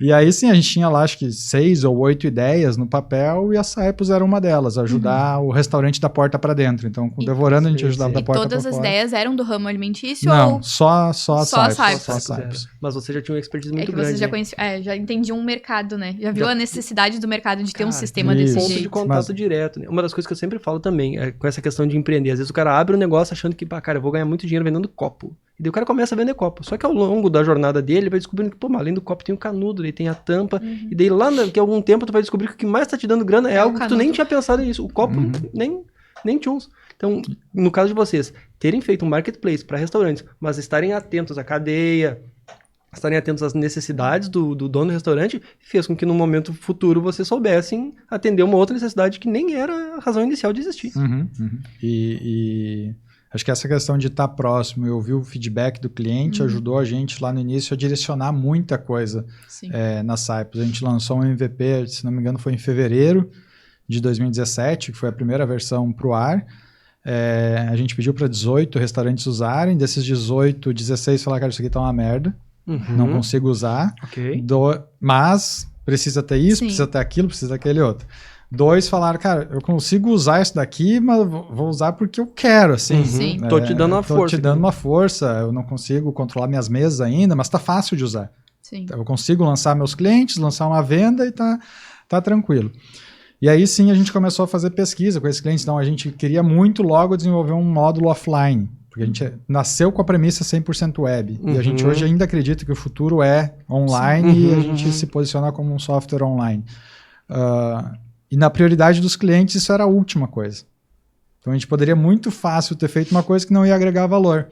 E aí sim, a gente tinha lá acho que 6 ou 8 ideias no papel e a Saipos era uma delas, ajudar o restaurante da porta para dentro. Então, com o Devorando a gente ajudava da porta para fora. E todas as ideias eram do ramo alimentício? Não, ou... só a Saipos. Mas você já tinha uma expertise muito grande. Você já conhecia, já entendia um mercado, né? Já viu a necessidade do mercado de ter um sistema desse jeito. Ponto de contato direto, né? Uma das coisas que eu sempre falo também é com essa questão de empreender. Às vezes o cara abre um negócio achando que, eu vou ganhar muito dinheiro vendendo copo. E daí o cara começa a vender copo. Só que ao longo da jornada dele, ele vai descobrindo que, pô, mas além do copo tem o canudo, daí tem a tampa. E daí lá daqui a algum tempo tu vai descobrir que o que mais tá te dando grana é algo que tu nem tinha pensado nisso. O copo nem tchuns. Então, no caso de vocês, terem feito um marketplace para restaurantes, mas estarem atentos à cadeia, estarem atentos às necessidades do dono do restaurante, fez com que no momento futuro vocês soubessem atender uma outra necessidade que nem era a razão inicial de existir. E acho que essa questão de estar próximo e ouvir o feedback do cliente ajudou a gente lá no início a direcionar muita coisa na Cyprus. A gente lançou um MVP, se não me engano, foi em fevereiro de 2017, que foi a primeira versão para o ar. A gente pediu para 18 restaurantes usarem, desses 18, 16 falaram, cara, isso aqui tá uma merda, não consigo usar, mas precisa ter isso, precisa ter aquilo, precisa ter aquele outro. 2 falaram, cara, eu consigo usar isso daqui, mas vou usar porque eu quero, assim. Tô te dando uma força. Tô te dando uma força, eu não consigo controlar minhas mesas ainda, mas tá fácil de usar. Eu consigo lançar meus clientes, lançar uma venda e tá tranquilo. E aí sim a gente começou a fazer pesquisa com esses clientes. Então a gente queria muito logo desenvolver um módulo offline, porque a gente nasceu com a premissa 100% web. E a gente hoje ainda acredita que o futuro é online e a gente se posiciona como um software online. E na prioridade dos clientes isso era a última coisa. Então a gente poderia muito fácil ter feito uma coisa que não ia agregar valor.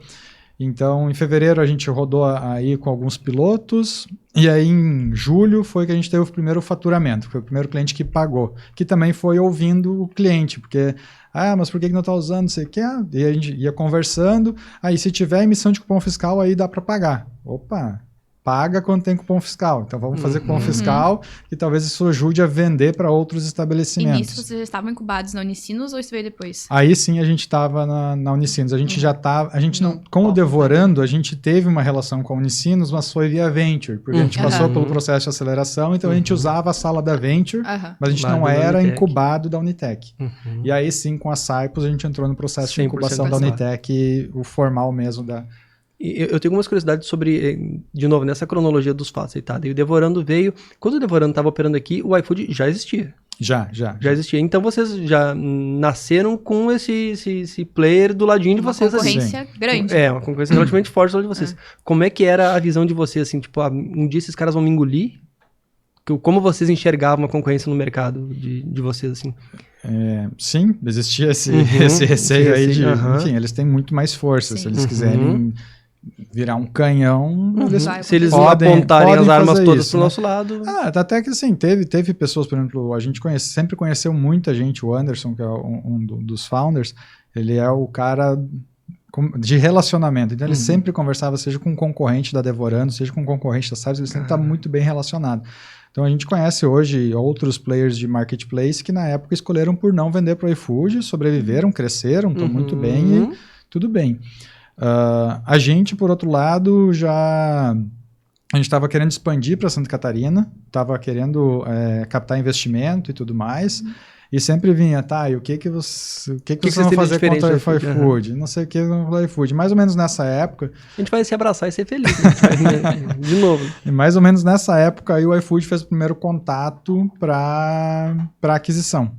Então, em fevereiro a gente rodou aí com alguns pilotos, e aí em julho foi que a gente teve o primeiro faturamento, foi o primeiro cliente que pagou, que também foi ouvindo o cliente, porque, mas por que não está usando, não sei o que, e a gente ia conversando, aí se tiver emissão de cupom fiscal, aí dá para pagar. Opa, paga quando tem cupom fiscal, então vamos fazer cupom fiscal, e talvez isso ajude a vender para outros estabelecimentos. E nisso vocês já estavam incubados na Unicinos ou isso veio depois? Aí sim a gente estava na Unicinos, a gente já estava, a gente não, com o Devorando, a gente teve uma relação com a Unicinos, mas foi via Venture, porque a gente passou pelo processo de aceleração, então a gente usava a sala da Venture, mas a gente não era incubado da Unitec. E aí sim, com a Cyprus, a gente entrou no processo de incubação da Unitec, o formal mesmo da... Eu tenho algumas curiosidades sobre, de novo, nessa cronologia dos fatos aí, tá? E o Devorando veio... Quando o Devorando estava operando aqui, o iFood já existia. Já existia. Então vocês já nasceram com esse player do ladinho de vocês. Uma concorrência grande. Uma concorrência relativamente forte do lado de vocês. Como é que era a visão de vocês, assim, tipo, um dia esses caras vão me engolir? Como vocês enxergavam a concorrência no mercado de vocês, assim? Sim, existia esse receio aí de... Enfim, eles têm muito mais força. Se eles quiserem virar um canhão, se eles apontarem as armas todas pro nosso lado. Até que assim, teve pessoas, por exemplo, a gente sempre conheceu muita gente, o Anderson, que é um dos founders, ele é o cara de relacionamento, então ele sempre conversava, seja com um concorrente da Devorando, seja com um concorrente da Cyprus, ele sempre está muito bem relacionado. Então a gente conhece hoje outros players de marketplace que na época escolheram por não vender para o iFood, sobreviveram, cresceram, estão muito bem e tudo bem. A gente, por outro lado, a gente estava querendo expandir para Santa Catarina, estava querendo captar investimento e tudo mais, e sempre vinha, e o que vocês vão fazer contra o iFood? Não sei o que no iFood. Mais ou menos nessa época... A gente vai se abraçar e ser feliz, né? De novo. E mais ou menos nessa época, aí o iFood fez o primeiro contato para aquisição.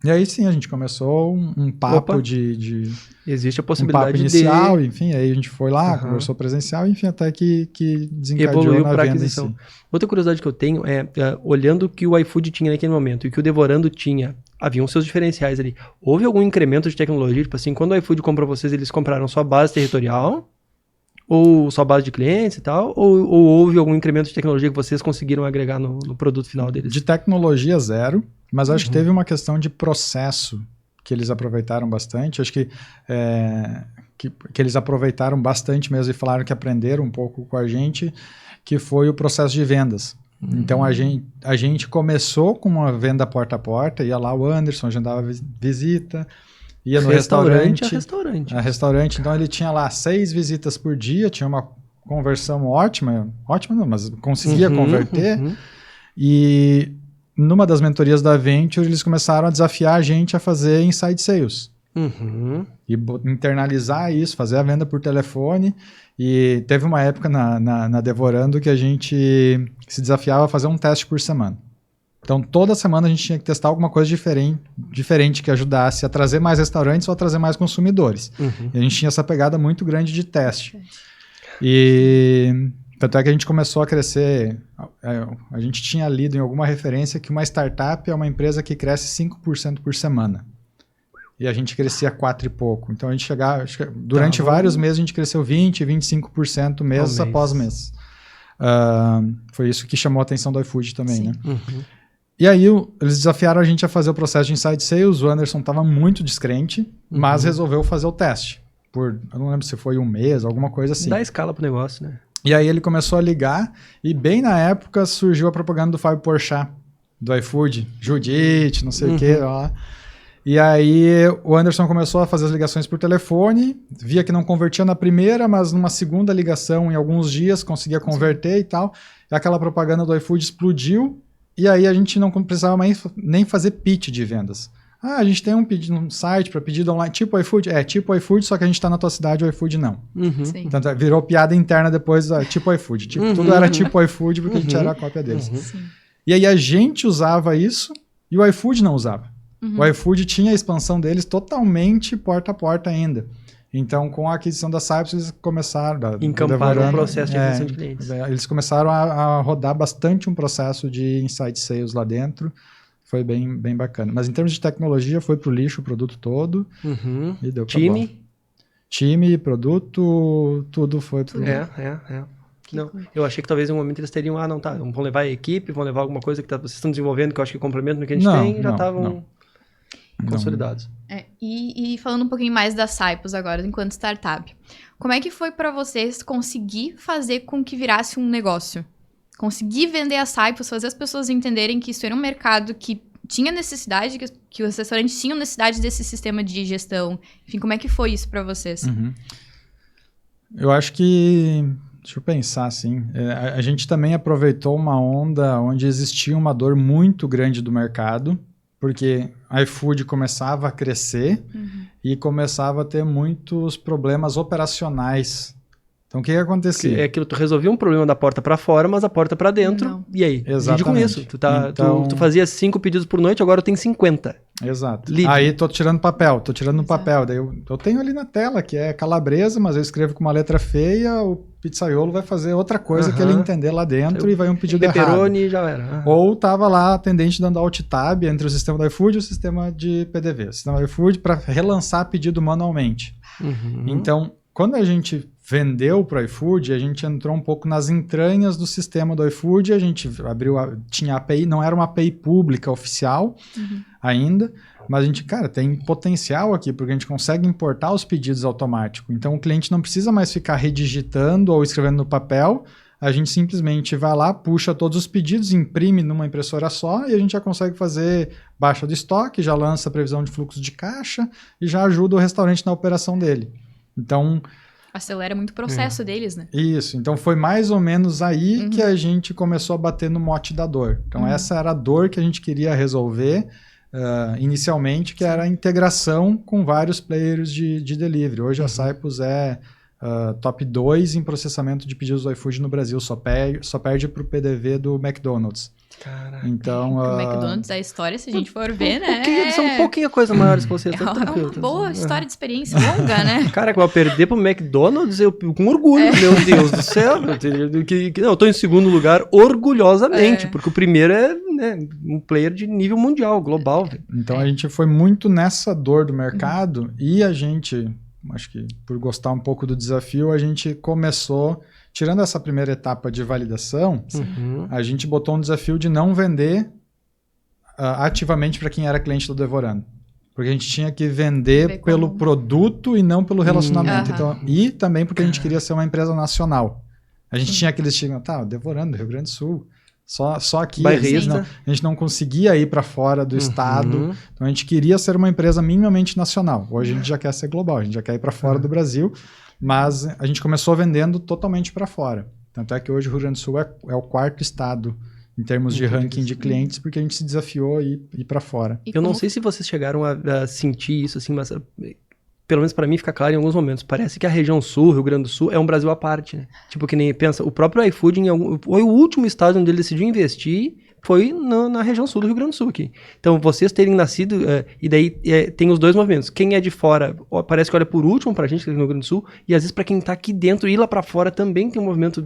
E aí sim, a gente começou um papo de existe a possibilidade um papo inicial, enfim, aí a gente foi lá, conversou presencial, enfim, até que desencadeou evoluiu na pra venda aquisição. em si. Outra curiosidade que eu tenho olhando o que o iFood tinha naquele momento e o que o Devorando tinha, haviam seus diferenciais ali. Houve algum incremento de tecnologia? Tipo assim, quando o iFood comprou vocês, eles compraram só base territorial? Ou só base de clientes e tal? Ou houve algum incremento de tecnologia que vocês conseguiram agregar no produto final deles? De tecnologia, zero, mas acho que teve uma questão de processo que eles aproveitaram bastante. Acho que eles aproveitaram bastante mesmo e falaram que aprenderam um pouco com a gente, que foi o processo de vendas. Então a gente começou com uma venda porta a porta, ia lá o Anderson, agendava visita, ia no restaurante. A restaurante. Então ele tinha lá 6 visitas por dia, tinha uma conversão ótima não, mas conseguia converter. E numa das mentorias da Venture, eles começaram a desafiar a gente a fazer inside sales. E internalizar isso, fazer a venda por telefone. E teve uma época na Devorando que a gente se desafiava a fazer um teste por semana. Então, toda semana a gente tinha que testar alguma coisa diferente que ajudasse a trazer mais restaurantes ou a trazer mais consumidores. E a gente tinha essa pegada muito grande de teste. E tanto é que a gente começou a crescer. A gente tinha lido em alguma referência que uma startup é uma empresa que cresce 5% por semana. E a gente crescia 4 e pouco. Então, a gente chegava... Durante vários meses, a gente cresceu 20%, 25% mês após mês. Foi isso que chamou a atenção do iFood também, né? E aí, eles desafiaram a gente a fazer o processo de Inside Sales. O Anderson estava muito descrente, mas resolveu fazer o teste. Eu não lembro se foi um mês, alguma coisa assim. Dá escala pro negócio, né? E aí, ele começou a ligar. E bem na época, surgiu a propaganda do Fábio Porchat, do iFood. Judite, não sei o quê. Ó. E aí, o Anderson começou a fazer as ligações por telefone. Via que não convertia na primeira, mas numa segunda ligação, em alguns dias, conseguia converter e tal. E aquela propaganda do iFood explodiu. E aí a gente não precisava mais nem fazer pitch de vendas. A gente tem um site para pedido online, tipo iFood? Tipo iFood, só que a gente está na tua cidade, o iFood não. Então virou piada interna depois, tipo iFood. Tudo era tipo iFood porque a gente era a cópia deles. E aí a gente usava isso e o iFood não usava. O iFood tinha a expansão deles totalmente porta a porta ainda. Então, com a aquisição da Cyprus, eles começaram... Encamparam o processo de aquisição de clientes. Eles começaram a rodar bastante um processo de inside sales lá dentro. Foi bem, bem bacana. Mas em termos de tecnologia, foi pro lixo o produto todo. E deu pra bom. Time, produto, tudo foi pro... Não, eu achei que talvez em um momento eles teriam, vão levar a equipe, vão levar alguma coisa que vocês estão desenvolvendo, que eu acho que complementa no que a gente tem, já estavam consolidados. E falando um pouquinho mais da Cyprus agora, enquanto startup. Como é que foi para vocês conseguir fazer com que virasse um negócio? Conseguir vender a Cyprus, fazer as pessoas entenderem que isso era um mercado que tinha necessidade, que os restaurantes tinham necessidade desse sistema de gestão. Enfim, como é que foi isso para vocês? Eu acho que... Deixa eu pensar, assim. A gente também aproveitou uma onda onde existia uma dor muito grande do mercado, porque a iFood começava a crescer e começava a ter muitos problemas operacionais. Então, o que acontecia? É aquilo, tu resolvia um problema da porta para fora, mas a porta para dentro, não. E aí? Exatamente. Lide com isso. Tu fazia 5 pedidos por noite, agora tem 50. Exato. Lide. Aí tô tirando papel. Daí eu tenho ali na tela, que é calabresa, mas eu escrevo com uma letra feia, o pizzaiolo vai fazer outra coisa que ele entender lá dentro e vai um pedido errado. Pepperoni já era. Ou tava lá a atendente dando alt tab entre o sistema do iFood e o sistema de PDV. O sistema do iFood para relançar pedido manualmente. Então, quando a gente vendeu para o iFood, a gente entrou um pouco nas entranhas do sistema do iFood, a gente tinha API, não era uma API pública oficial ainda, mas a gente, tem potencial aqui, porque a gente consegue importar os pedidos automáticos. Então, o cliente não precisa mais ficar redigitando ou escrevendo no papel, a gente simplesmente vai lá, puxa todos os pedidos, imprime numa impressora só e a gente já consegue fazer baixa do estoque, já lança a previsão de fluxo de caixa e já ajuda o restaurante na operação dele. Então... Acelera muito o processo deles, né? Isso. Então, foi mais ou menos aí que a gente começou a bater no mote da dor. Então, essa era a dor que a gente queria resolver inicialmente, que era a integração com vários players de delivery. Hoje, a Cyprus é top 2 em processamento de pedidos do iFood no Brasil. Só perde para o PDV do McDonald's. Caraca. Então, o McDonald's é a história, se a gente for ver, né? São um pouquinho coisa maiores que vocês. É uma boa história de experiência longa, né? Cara, que eu perder pro McDonald's, eu com orgulho, meu Deus do céu. Eu tô em segundo lugar orgulhosamente, porque o primeiro é um player de nível mundial, global. Então, a gente foi muito nessa dor do mercado e a gente, acho que por gostar um pouco do desafio, a gente começou... Tirando essa primeira etapa de validação, a gente botou um desafio de não vender ativamente para quem era cliente do Devorando. Porque a gente tinha que vender pelo produto e não pelo relacionamento. Então, e também porque a gente queria ser uma empresa nacional. A gente tinha aquele estigma, Devorando, Rio Grande do Sul. Só aqui a gente não conseguia ir para fora do estado. Então a gente queria ser uma empresa minimamente nacional. Hoje a gente já quer ser global, a gente já quer ir para fora do Brasil. Mas a gente começou vendendo totalmente para fora. Tanto é que hoje o Rio Grande do Sul é o 4º estado em termos de ranking de clientes, porque a gente se desafiou a ir para fora. Eu não sei se vocês chegaram a sentir isso, assim, mas pelo menos para mim fica claro em alguns momentos. Parece que a região sul, Rio Grande do Sul, é um Brasil à parte, né? Tipo, que nem pensa, o próprio iFood foi o último estado onde ele decidiu investir foi na região sul do Rio Grande do Sul aqui. Então, vocês terem nascido, e daí tem os dois movimentos. Quem é de fora, parece que olha por último pra gente, que é no Rio Grande do Sul, e às vezes pra quem tá aqui dentro, ir lá pra fora também tem um movimento,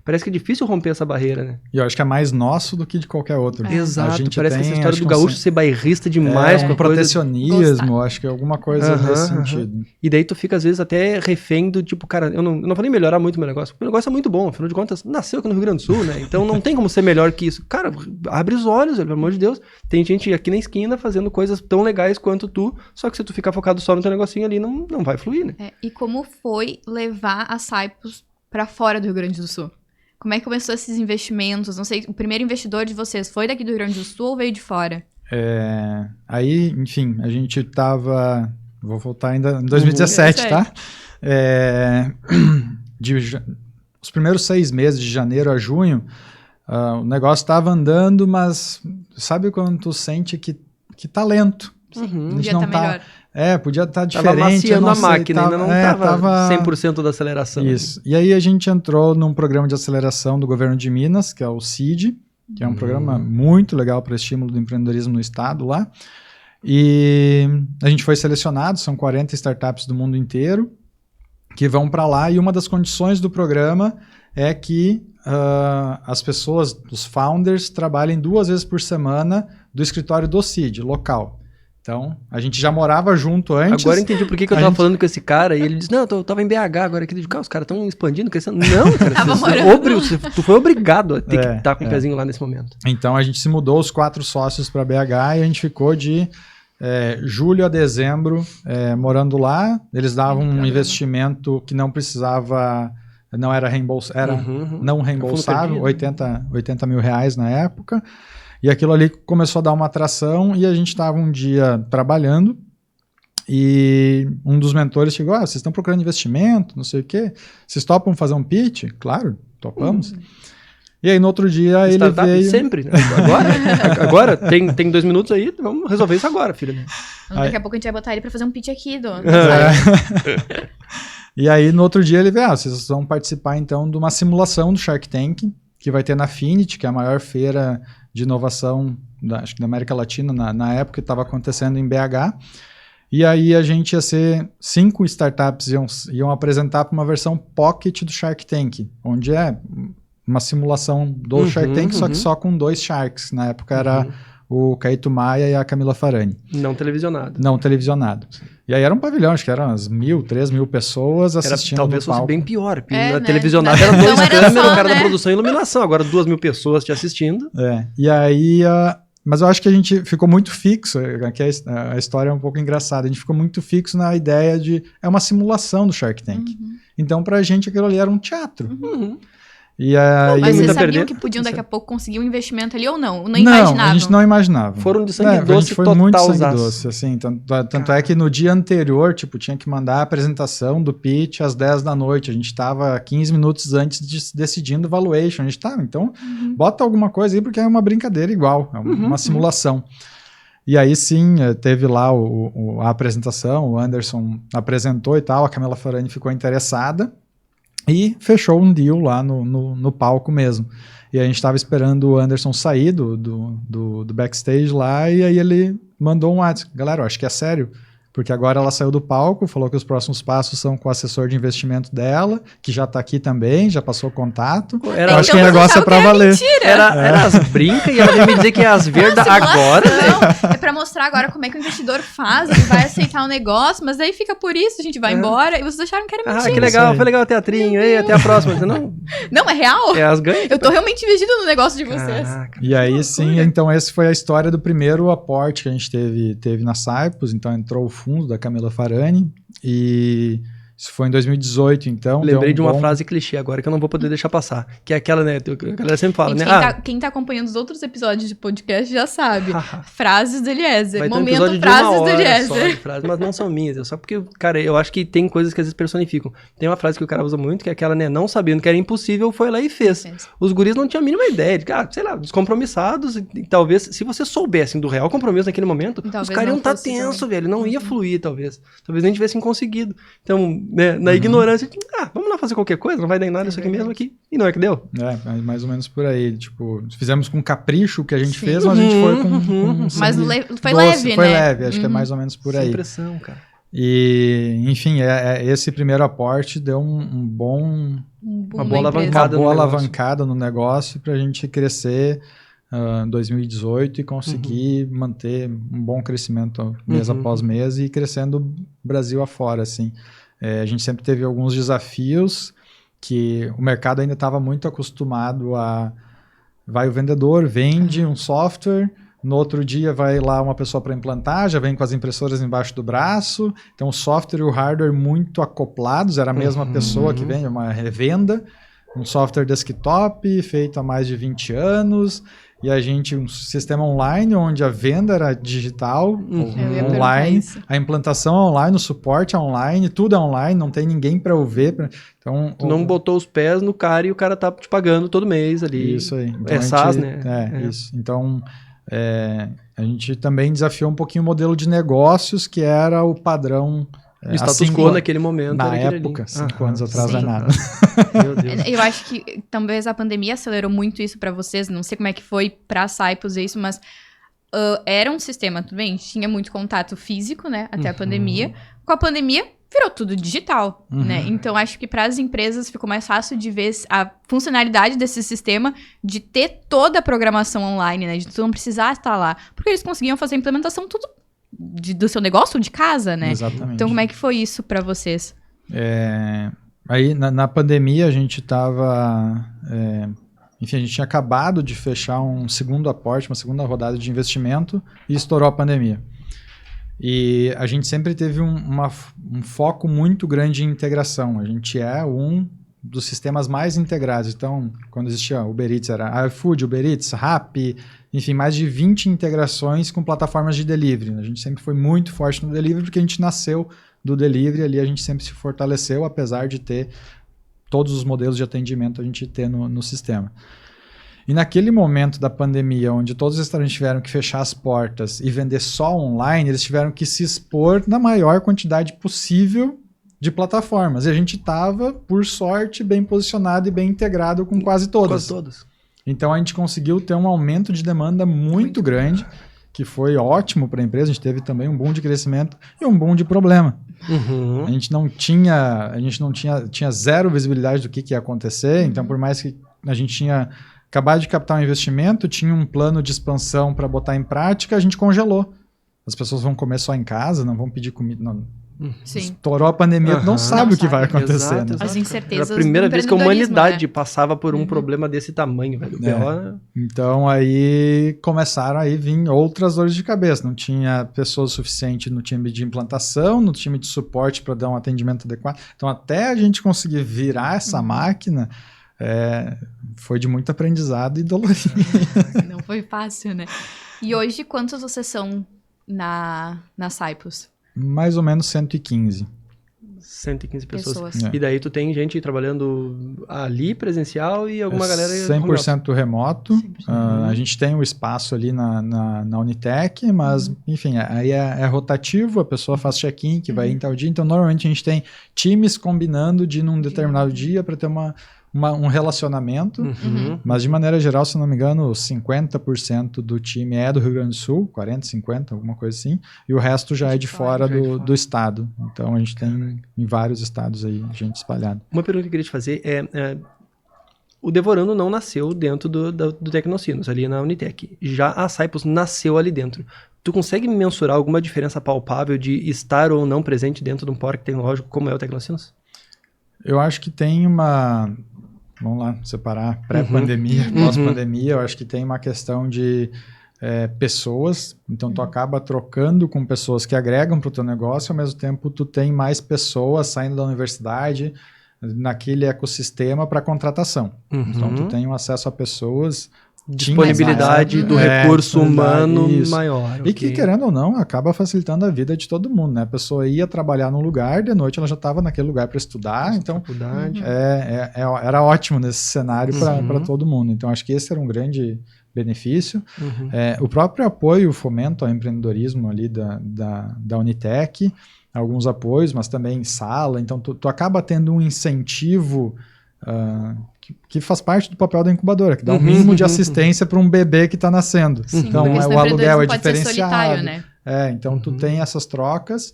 parece que é difícil romper essa barreira, né? E eu acho que é mais nosso do que de qualquer outro. Exato, A gente parece que essa história do um gaúcho ser bairrista demais, com a protecionismo, acho que é alguma coisa nesse sentido. E daí tu fica às vezes até refém do tipo, cara, eu não falei melhorar muito o meu negócio, o negócio é muito bom, afinal de contas, nasceu aqui no Rio Grande do Sul, né? Então não tem como ser melhor que isso. Cara, abre os olhos, pelo amor de Deus. Tem gente aqui na esquina fazendo coisas tão legais quanto tu, só que se tu ficar focado só no teu negocinho ali, não vai fluir, né? E como foi levar a Saipos pra fora do Rio Grande do Sul? Como é que começou esses investimentos? Não sei, o primeiro investidor de vocês foi daqui do Rio Grande do Sul ou veio de fora? Aí, enfim, a gente tava... Vou voltar ainda em 2017, tá? Os primeiros 6 meses, de janeiro a junho, o negócio estava andando, mas sabe quando tu sente que tá lento? Podia estar melhor. Podia estar diferente. Tava maciando a máquina, ainda não tava 100% da aceleração. Isso. E aí a gente entrou num programa de aceleração do governo de Minas, que é o CID, que é um programa muito legal para estímulo do empreendedorismo no estado lá. E a gente foi selecionado, são 40 startups do mundo inteiro que vão para lá, e uma das condições do programa é que as pessoas, os founders, trabalhem 2 vezes por semana do escritório do CID, local. Então, a gente já morava junto antes. Agora eu entendi por que eu tava falando com esse cara, e ele disse, não, eu tava em BH agora, aquele os caras estão expandindo, crescendo. Não, cara, tu foi obrigado a ter que estar com o pezinho lá nesse momento. Então, a gente se mudou, os 4 sócios para BH, e a gente ficou de julho a dezembro morando lá. Eles davam um investimento que não precisava, não era não reembolsável, 80 mil reais na época. E aquilo ali começou a dar uma atração, e a gente estava um dia trabalhando e um dos mentores chegou, vocês estão procurando investimento, não sei o quê, vocês topam fazer um pitch? Claro, topamos. E aí no outro dia ele veio... Sempre, né? Agora tem 2 minutos aí, vamos resolver isso agora, filho. Daqui a pouco a gente vai botar ele para fazer um pitch aqui, E aí no outro dia ele veio, vocês vão participar então de uma simulação do Shark Tank, que vai ter na Finity, que é a maior feira de inovação acho que da América Latina, na época que estava acontecendo em BH. E aí a gente ia ser 5 startups iam apresentar para uma versão pocket do Shark Tank, onde é uma simulação do Shark Tank, só que só com 2 Sharks. Na época era o Caíto Maia e a Camila Farani. Não televisionado. Não televisionado. E aí era um pavilhão, acho que eram umas 1.000, 3.000 pessoas assistindo. Talvez no palco. fosse bem pior. Né? Televisionado era 2 câmeras, o cara da produção e iluminação. Agora 2.000 pessoas te assistindo. E aí... mas eu acho que a gente ficou muito fixo, aqui a história é um pouco engraçada, a gente ficou muito fixo na ideia de... É uma simulação do Shark Tank. Então pra gente aquilo ali era um teatro. E aí, mas vocês sabiam que podiam daqui a pouco conseguir um investimento ali ou não? Não imaginavam? A gente não imaginava. Foram de sangue doce, a gente foi muito sangue doce, assim. Tanto é que no dia anterior, tinha que mandar a apresentação do pitch às 10 da noite. A gente estava 15 minutos antes decidindo o valuation. A gente então bota alguma coisa aí, porque é uma brincadeira igual, é uma simulação. E aí sim, teve lá a apresentação, o Anderson apresentou e tal, a Camila Farani ficou interessada. E fechou um deal lá no palco mesmo. E a gente estava esperando o Anderson sair do backstage lá, e aí ele mandou um WhatsApp. Galera, eu acho que é sério, porque agora ela saiu do palco, falou que os próximos passos são com o assessor de investimento dela, que já está aqui também, já passou o contato. Eu acho que o negócio é para valer. Era as brincas e ela veio me dizer que é as verdas agora. Não, é para mostrar agora como é que o investidor faz, ele vai aceitar o negócio, mas daí fica por isso, a gente vai embora, e vocês acharam que era mentira. Que legal, foi legal o teatrinho, até a próxima. Não, é real? É as ganhas. Eu tô realmente investido no negócio de vocês. E aí sim, então essa foi a história do primeiro aporte que a gente teve na Saipos, então entrou o fundo da Camila Farani, e isso foi em 2018, então. Lembrei de uma frase clichê agora que eu não vou poder deixar passar, que é aquela, né, que a galera sempre fala, né? Quem tá acompanhando os outros episódios de podcast já sabe. Frases do Eliezer. Vai Momento ter um frases do Eliezer. Frases, mas não são minhas, só porque, cara, eu acho que tem coisas que às vezes personificam. Tem uma frase que o cara usa muito, que é aquela, né, não sabendo que era impossível, foi lá e fez. Os guris não tinham a mínima ideia de, sei lá, descompromissados, e talvez, se vocês soubessem do real compromisso naquele momento, os caras iam estar tenso, velho, não ia fluir, talvez nem tivessem conseguido. Então, né, na ignorância, vamos lá fazer qualquer coisa, não vai dar em nada isso aqui mesmo aqui. E não é que deu. Mais ou menos por aí. Tipo, fizemos com capricho o que a gente fez, mas a gente foi com mas foi doce, leve, foi né? leve, acho que é mais ou menos por aí. Sem pressão, cara. E, enfim, esse primeiro aporte deu uma boa alavancada no negócio para a gente crescer em 2018 e conseguir manter um bom crescimento mês após mês e crescendo Brasil afora, assim. A gente sempre teve alguns desafios que o mercado ainda estava muito acostumado vai o vendedor, vende um software, no outro dia vai lá uma pessoa para implantar, já vem com as impressoras embaixo do braço, então o software e o hardware muito acoplados, era a mesma pessoa que vende, uma revenda, um software desktop feito há mais de 20 anos, e a gente, um sistema online, onde a venda era digital, online, a implantação é online, o suporte é online, tudo é online, não tem ninguém para ouvir. Então, não botou os pés no cara e o cara tá te pagando todo mês ali. Isso aí. Então, SaaS, né? Isso. Então, a gente também desafiou um pouquinho o modelo de negócios, que era o padrão... status quo naquele momento. Na época, 5 anos atrás é nada. Meu Deus. Eu acho que talvez a pandemia acelerou muito isso pra vocês. Não sei como é que foi pra Cypus isso, mas era um sistema, tudo bem? Tinha muito contato físico, né? Até a pandemia. Com a pandemia, virou tudo digital, né? Então, acho que para as empresas ficou mais fácil de ver a funcionalidade desse sistema, de ter toda a programação online, né? De tu não precisar estar lá. Porque eles conseguiam fazer a implementação tudo do seu negócio de casa, né? Exatamente. Então, como é que foi isso para vocês? Aí, na pandemia, a gente estava... enfim, a gente tinha acabado de fechar um segundo aporte, uma segunda rodada de investimento e estourou a pandemia. E a gente sempre teve um foco muito grande em integração. A gente é um dos sistemas mais integrados. Então, quando existia Uber Eats, era iFood, Uber Eats, Rappi, enfim, mais de 20 integrações com plataformas de delivery. A gente sempre foi muito forte no delivery porque a gente nasceu do delivery, ali a gente sempre se fortaleceu, apesar de ter todos os modelos de atendimento a gente ter no sistema. E naquele momento da pandemia, onde todos os restaurantes tiveram que fechar as portas e vender só online, eles tiveram que se expor na maior quantidade possível de plataformas. E a gente estava, por sorte, bem posicionado e bem integrado com quase todas. Quase todas. Então a gente conseguiu ter um aumento de demanda muito grande, que foi ótimo para a empresa. A gente teve também um boom de crescimento e um boom de problema. A gente tinha zero visibilidade do que ia acontecer. Então, por mais que a gente tinha acabado de captar um investimento, tinha um plano de expansão para botar em prática, a gente congelou. As pessoas vão comer só em casa, não vão pedir comida. Não. Estourou a pandemia, não sabe o que vai acontecer. Exato, né? As incertezas. Era a primeira vez que a humanidade, né? passava por um problema desse tamanho, velho. Então aí começaram a vir outras dores de cabeça. Não tinha pessoas suficientes no time de implantação, no time de suporte para dar um atendimento adequado. Então até a gente conseguir virar essa máquina, foi de muito aprendizado e dolorido. Não foi fácil, né? E hoje, quantos vocês são na Cypus? Mais ou menos 115. 115 pessoas. E daí tu tem gente trabalhando ali presencial e alguma galera... 100% remoto. 100%. A gente tem um espaço ali na Unitec, mas, enfim, aí é rotativo, a pessoa faz check-in, que vai em tal dia. Então, normalmente a gente tem times combinando de ir num determinado dia para ter um relacionamento, mas de maneira geral, se não me engano, 50% do time é do Rio Grande do Sul, 40, 50, alguma coisa assim, e o resto já é de fora do estado. Então a gente tem em vários estados aí, gente espalhada. Uma pergunta que eu queria te fazer o Devorando não nasceu dentro do Tecnocinos, ali na Unitec. Já a Cypus nasceu ali dentro. Tu consegue mensurar alguma diferença palpável de estar ou não presente dentro de um parque tecnológico como é o Tecnocinos? Eu acho que tem vamos lá, separar pré-pandemia, pós-pandemia. Eu acho que tem uma questão de pessoas. Então, tu acaba trocando com pessoas que agregam para o teu negócio, ao mesmo tempo, tu tem mais pessoas saindo da universidade naquele ecossistema para contratação. Então, tu tem um acesso a pessoas... Disponibilidade do recurso humano maior. E que, querendo ou não, acaba facilitando a vida de todo mundo, né? A pessoa ia trabalhar num lugar, de noite ela já estava naquele lugar para estudar, então era ótimo nesse cenário para todo mundo. Então, acho que esse era um grande benefício. O próprio apoio, o fomento ao empreendedorismo ali da Unitec, alguns apoios, mas também sala, então tu acaba tendo um incentivo que faz parte do papel da incubadora, que dá um mínimo de assistência para um bebê que está nascendo. Sim, então o aluguel é pode ser diferenciado. solitário, né? Então tu tem essas trocas,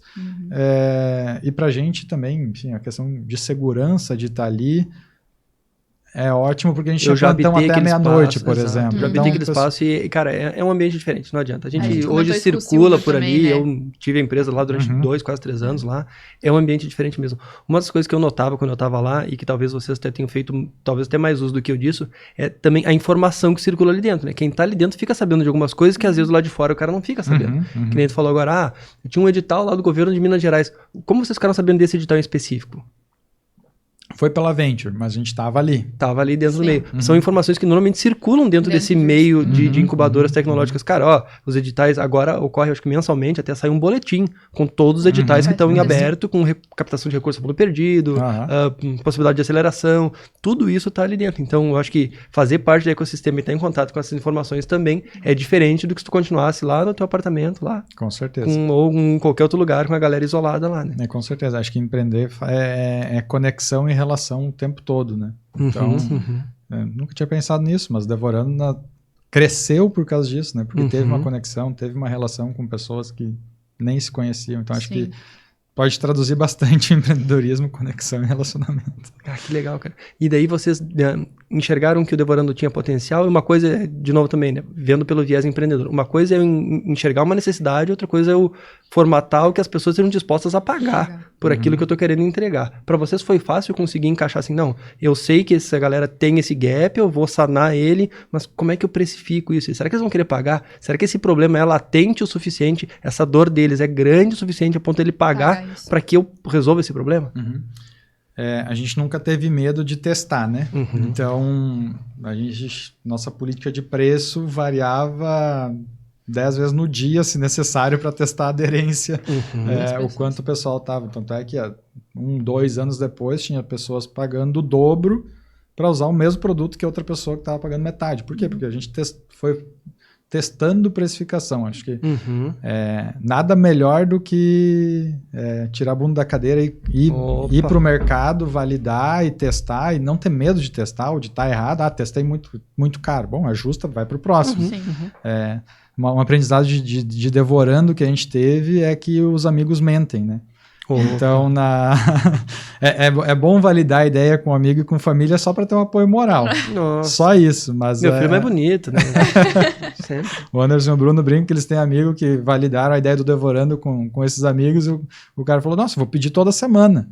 e pra gente também, enfim, a questão de segurança de estar ali é ótimo, porque a gente tinha plantão até meia-noite, por exemplo. Já habitei aquele espaço e, cara, é um ambiente diferente, não adianta. A gente hoje comentou circula por também, ali, né? eu tive a empresa lá durante 2, quase 3 anos lá, é um ambiente diferente mesmo. Uma das coisas que eu notava quando eu estava lá, e que talvez vocês até tenham feito, talvez até mais uso do que eu disso, é também a informação que circula ali dentro, né? Quem tá ali dentro fica sabendo de algumas coisas que às vezes lá de fora o cara não fica sabendo. Que nem tu falou agora, tinha um edital lá do governo de Minas Gerais. Como vocês ficaram sabendo desse edital em específico? Foi pela Venture, mas a gente estava ali. Tava ali dentro do meio. São informações que normalmente circulam dentro desse meio de incubadoras tecnológicas. Cara, os editais agora ocorrem, acho que mensalmente, até sai um boletim com todos os editais que estão em aberto, com captação de recursos a fundo perdido, possibilidade de aceleração, tudo isso tá ali dentro. Então, eu acho que fazer parte do ecossistema e estar em contato com essas informações também é diferente do que se tu continuasse lá no teu apartamento, lá. Com certeza. Ou em qualquer outro lugar com a galera isolada lá, né? Com certeza. Acho que empreender é conexão e relação o tempo todo, né? Então, nunca tinha pensado nisso, mas Devorando cresceu por causa disso, né? Porque teve uma conexão, teve uma relação com pessoas que nem se conheciam. Então, acho que pode traduzir bastante o empreendedorismo, conexão e relacionamento. Que legal, cara. E daí vocês enxergaram que o Devorando tinha potencial, e uma coisa, de novo também, né, vendo pelo viés empreendedor, uma coisa é eu enxergar uma necessidade, outra coisa é eu formatar o que as pessoas sejam dispostas a pagar por aquilo que eu tô querendo entregar. Para vocês foi fácil conseguir encaixar assim, não, eu sei que essa galera tem esse gap, eu vou sanar ele, mas como é que eu precifico isso? Será que eles vão querer pagar? Será que esse problema é latente o suficiente? Essa dor deles é grande o suficiente a ponto de ele pagar para que eu resolva esse problema? A gente nunca teve medo de testar, né? Então, nossa política de preço variava 10 vezes no dia, se necessário, para testar a aderência, o quanto o pessoal estava. Tanto é que 2 anos depois tinha pessoas pagando o dobro para usar o mesmo produto que outra pessoa que estava pagando metade. Por quê? Porque a gente foi testando precificação. Acho que nada melhor do que tirar a bunda da cadeira e ir para o mercado, validar e testar, e não ter medo de testar ou de estar errado. Testei muito, muito caro. Bom, ajusta, vai para o próximo. Um aprendizado de Devorando que a gente teve é que os amigos mentem, né? Então, é bom validar a ideia com amigo e com família só para ter um apoio moral. Nossa. Só isso. Mas meu filho é bonito, né? Sempre. O Anderson e o Bruno brincam que eles têm amigo que validaram a ideia do Devorando com esses amigos. O cara falou, nossa, vou pedir toda semana.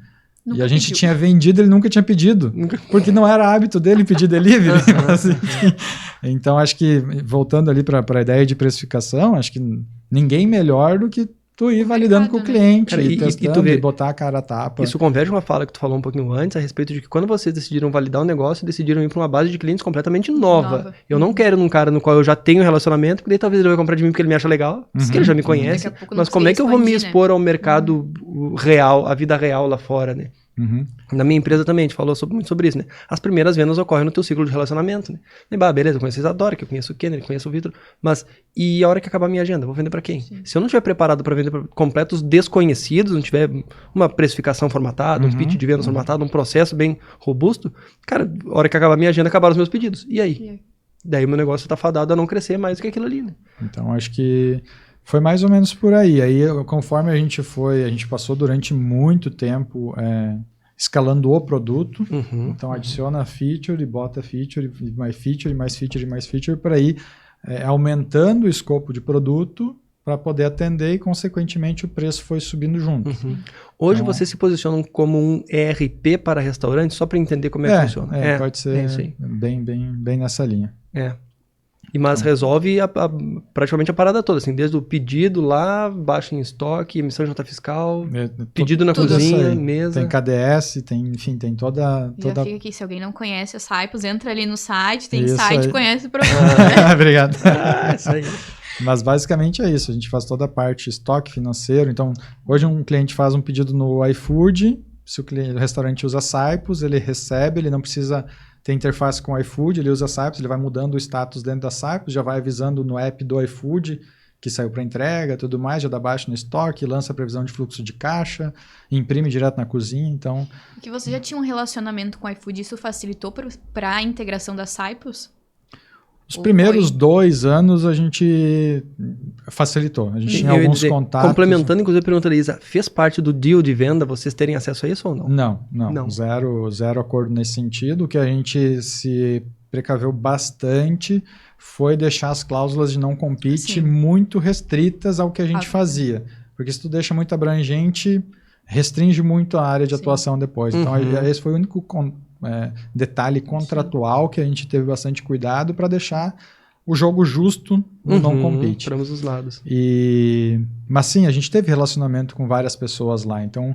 Nunca e a gente tinha vendido, ele nunca tinha pedido. Porque não era hábito dele pedir delivery. Mas, enfim. Então, acho que, voltando ali para a ideia de precificação, acho que ninguém melhor do que tu ir validando com o cliente, cara, e testando, e botar a cara a tapa. Isso converge com uma fala que tu falou um pouquinho antes, a respeito de que quando vocês decidiram validar um negócio, decidiram ir para uma base de clientes completamente nova. Eu não quero num cara no qual eu já tenho um relacionamento, porque daí talvez ele vai comprar de mim porque ele me acha legal, porque ele já me conhece. Mas como é que eu vou me expor ao mercado real, à vida real lá fora, né? Na minha empresa também, a gente falou muito sobre isso, né? As primeiras vendas ocorrem no teu ciclo de relacionamento, né? E, beleza, eu conheço a Isadora, que eu conheço o Kenner, eu conheço o Vitor, mas e a hora que acabar a minha agenda? Eu vou vender para quem? Sim. Se eu não estiver preparado para vender para completos desconhecidos, não tiver uma precificação formatada, um pitch de vendas formatado, um processo bem robusto, cara, a hora que acabar a minha agenda, acabaram os meus pedidos. E aí? Daí o meu negócio tá fadado a não crescer mais do que aquilo ali, né? Então, acho que foi mais ou menos por aí. Aí, conforme a gente passou durante muito tempo escalando o produto. Então, adiciona feature e bota feature, e mais feature, e mais feature, e mais feature, para ir aumentando o escopo de produto para poder atender e, consequentemente, o preço foi subindo junto. Hoje então, vocês se posicionam como um ERP para restaurantes, só para entender como é que funciona. Pode ser bem nessa linha. Mas resolve praticamente a parada toda, assim, desde o pedido lá, baixa em estoque, emissão de nota fiscal, pedido na cozinha, mesa. Tem KDS, tem toda... Já fica aqui, se alguém não conhece o Cypus, entra ali no site, tem isso site, aí. conhece o produto. Obrigado. Isso aí. Mas basicamente é isso, a gente faz toda a parte estoque financeiro. Então, hoje um cliente faz um pedido no iFood, se o restaurante usa Cyprus, ele recebe, ele não precisa ter interface com o iFood, ele usa Cyprus, ele vai mudando o status dentro da Cyprus, já vai avisando no app do iFood que saiu para entrega, tudo mais, já dá baixo no estoque, lança a previsão de fluxo de caixa, imprime direto na cozinha, então... Que você já tinha um relacionamento com o iFood, isso facilitou para a integração da Cyprus? Os primeiros 2 anos a gente facilitou, a gente tinha alguns contatos... Complementando, inclusive, a pergunta da Isa, fez parte do deal de venda vocês terem acesso a isso ou não? Não. Zero acordo nesse sentido. O que a gente se precaveu bastante foi deixar as cláusulas de não compete muito restritas ao que a gente fazia. Porque se tu deixa muito abrangente, restringe muito a área de atuação depois. Então, esse foi o único detalhe contratual que a gente teve bastante cuidado para deixar o jogo justo no não compete. Para ambos os lados. Mas sim, a gente teve relacionamento com várias pessoas lá, então...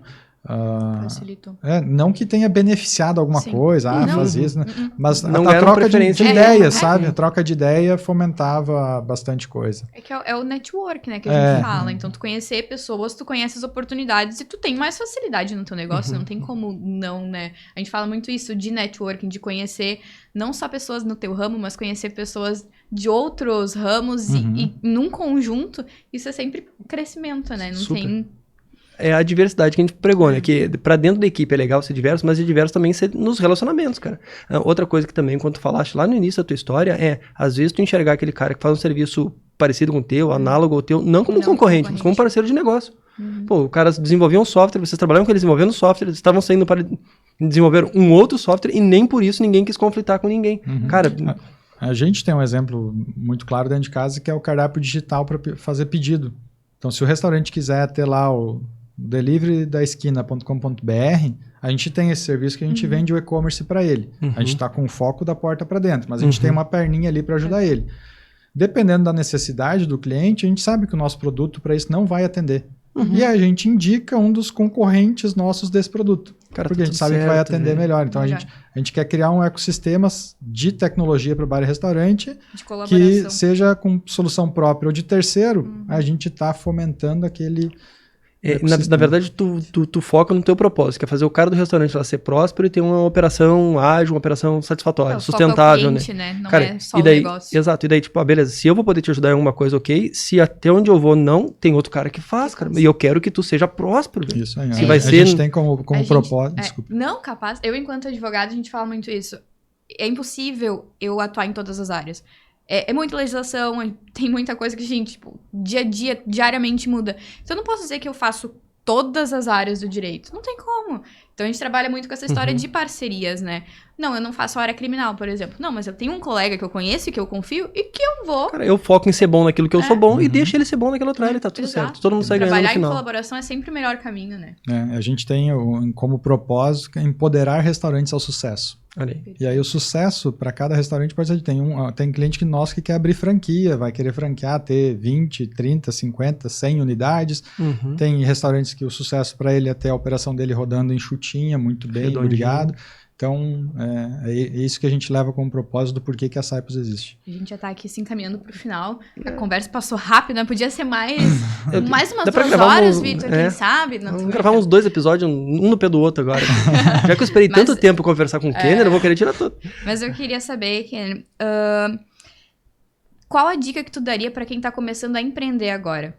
Facilitou. Não que tenha beneficiado alguma coisa, fazer isso, né? Mas não a troca de ideias, né? sabe? A troca de ideia fomentava bastante coisa. É que é o network, né, que a gente fala. Então, tu conhecer pessoas, tu conhece as oportunidades e tu tem mais facilidade no teu negócio, não tem como não, né? A gente fala muito isso de networking, de conhecer não só pessoas no teu ramo, mas conhecer pessoas de outros ramos e num conjunto, isso é sempre crescimento, né? Não tem... É a diversidade que a gente pregou, né? Que pra dentro da equipe é legal ser diverso, mas é diverso também ser nos relacionamentos, cara. Outra coisa que também, quando tu falaste lá no início da tua história, às vezes tu enxergar aquele cara que faz um serviço parecido com o teu, análogo ao teu, não como concorrente, mas como parceiro de negócio. Pô, o cara desenvolvia um software, vocês trabalhavam com ele desenvolvendo software, eles estavam saindo para desenvolver um outro software e nem por isso ninguém quis conflitar com ninguém. Cara... A gente tem um exemplo muito claro dentro de casa, que é o cardápio digital para fazer pedido. Então, se o restaurante quiser ter lá o deliverydaesquina.com.br, a gente tem esse serviço que a gente vende o e-commerce para ele. A gente está com o foco da porta para dentro, mas a gente tem uma perninha ali para ajudar ele. Dependendo da necessidade do cliente, a gente sabe que o nosso produto para isso não vai atender. E a gente indica um dos concorrentes nossos desse produto. Porque a gente sabe que vai atender melhor. Então, a gente quer criar um ecossistema de tecnologia para bar e restaurante que seja com solução própria ou de terceiro, a gente está fomentando aquele... Na verdade, tu foca no teu propósito, que é fazer o cara do restaurante lá ser próspero e ter uma operação ágil, uma operação satisfatória, sustentável, cliente, né? Não cara, é só e daí, o negócio. Exato, e daí, tipo, beleza, se eu vou poder te ajudar em alguma coisa, ok, se até onde eu vou não, tem outro cara que faz, cara, e eu quero que tu seja próspero. Velho. Isso aí, vai ser... gente tem como propósito, desculpa. Não, capaz, eu enquanto advogado, a gente fala muito isso, é impossível eu atuar em todas as áreas. É muita legislação, tem muita coisa que, gente, tipo, dia a dia, diariamente muda. Então, eu não posso dizer que eu faço todas as áreas do direito. Não tem como. Então, a gente trabalha muito com essa história de parcerias, né? Não, eu não faço a área criminal, por exemplo. Não, mas eu tenho um colega que eu conheço, que eu confio e que eu vou... Cara, eu foco em ser bom naquilo que eu sou bom e deixo ele ser bom naquela outra área, tá tudo certo. Todo mundo sai ganhando no final. Trabalhar em colaboração é sempre o melhor caminho, né? A gente tem como propósito empoderar restaurantes ao sucesso. E aí o sucesso para cada restaurante pode ser, tem cliente nosso que quer abrir franquia, vai querer franquear, ter 20, 30, 50, 100 unidades. Tem restaurantes que o sucesso para ele é ter a operação dele rodando enxutinha, muito bem, obrigado. Então, é isso que a gente leva como propósito do porquê que a Cyprus existe. A gente já tá aqui se encaminhando pro final. A conversa passou rápido, né? Podia ser mais umas 2 horas, Vitor, quem sabe? Vamos gravar uns 2 episódios, um no pé do outro agora. Já que eu esperei tanto tempo conversar com o Kenner, eu vou querer tirar tudo. Mas eu queria saber, Kenner, qual a dica que tu daria para quem tá começando a empreender agora?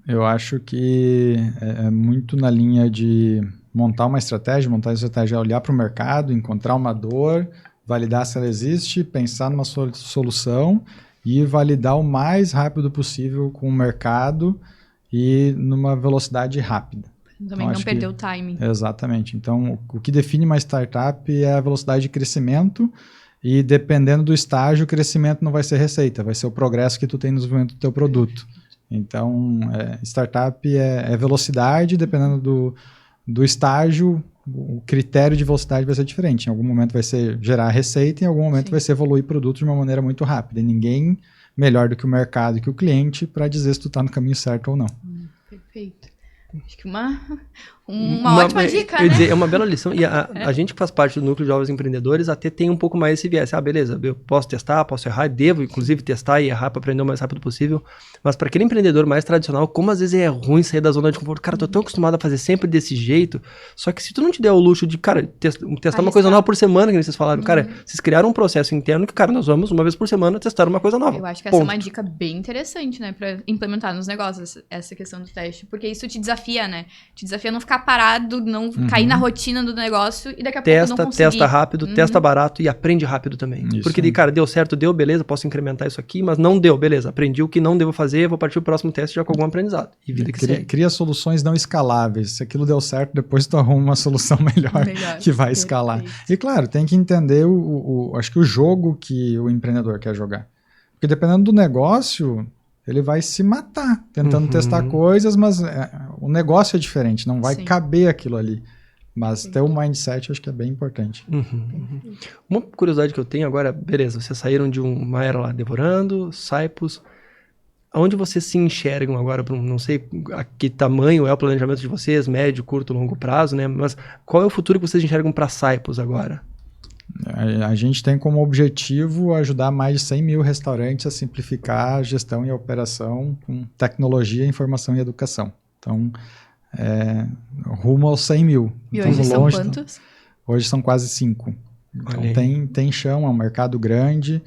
Eu acho que é muito na linha de montar uma estratégia é olhar para o mercado, encontrar uma dor, validar se ela existe, pensar numa solução e validar o mais rápido possível com o mercado e numa velocidade rápida. Também não perder o timing. Exatamente. Então, o que define uma startup é a velocidade de crescimento e dependendo do estágio, o crescimento não vai ser receita, vai ser o progresso que tu tem no desenvolvimento do teu produto. Então, startup é velocidade, dependendo do estágio, o critério de velocidade vai ser diferente. Em algum momento vai ser gerar receita, em algum momento vai ser evoluir produto de uma maneira muito rápida. E ninguém melhor do que o mercado e que o cliente para dizer se tu está no caminho certo ou não. Perfeito. Acho que Uma ótima dica, eu ia né? dizer, é uma bela lição. E a gente que faz parte do núcleo de jovens empreendedores até tem um pouco mais esse viés. Beleza, eu posso testar, posso errar, devo inclusive testar e errar para aprender o mais rápido possível. Mas para aquele empreendedor mais tradicional, como às vezes é ruim sair da zona de conforto. Cara, eu tô tão acostumado a fazer sempre desse jeito. Só que se tu não te der o luxo de, cara, testar uma coisa nova por semana, que nem vocês falaram. Cara, vocês criaram um processo interno que, cara, nós vamos uma vez por semana testar uma coisa nova. Eu acho que essa é uma dica bem interessante, né? Pra implementar nos negócios, essa questão do teste. Porque isso te desafia, né? Te desafia a não ficar parado, não cair na rotina do negócio e daqui a pouco não conseguir. Testa rápido, testa barato e aprende rápido também. Isso. Porque, cara, deu certo, deu, beleza, posso incrementar isso aqui, mas não deu, beleza. Aprendi o que não devo fazer, vou partir pro próximo teste já com algum aprendizado. E vida que segue. Cria soluções não escaláveis. Se aquilo deu certo, depois tu arruma uma solução melhor que vai escalar. E claro, tem que entender acho que o jogo que o empreendedor quer jogar. Porque dependendo do negócio, ele vai se matar tentando testar coisas, mas o negócio é diferente, não vai caber aquilo ali. Mas ter um mindset acho que é bem importante. Uma curiosidade que eu tenho agora, beleza, vocês saíram de uma era lá, Devorando, Saipos. Aonde vocês se enxergam agora, não sei a que tamanho é o planejamento de vocês, médio, curto, longo prazo, né? Mas qual é o futuro que vocês enxergam para Saipos agora? A gente tem como objetivo ajudar mais de 100 mil restaurantes a simplificar a gestão e a operação com tecnologia, informação e educação. Então, rumo aos 100 mil. E hoje são quantos? Hoje são quase 5. Então, tem chão, é um mercado grande,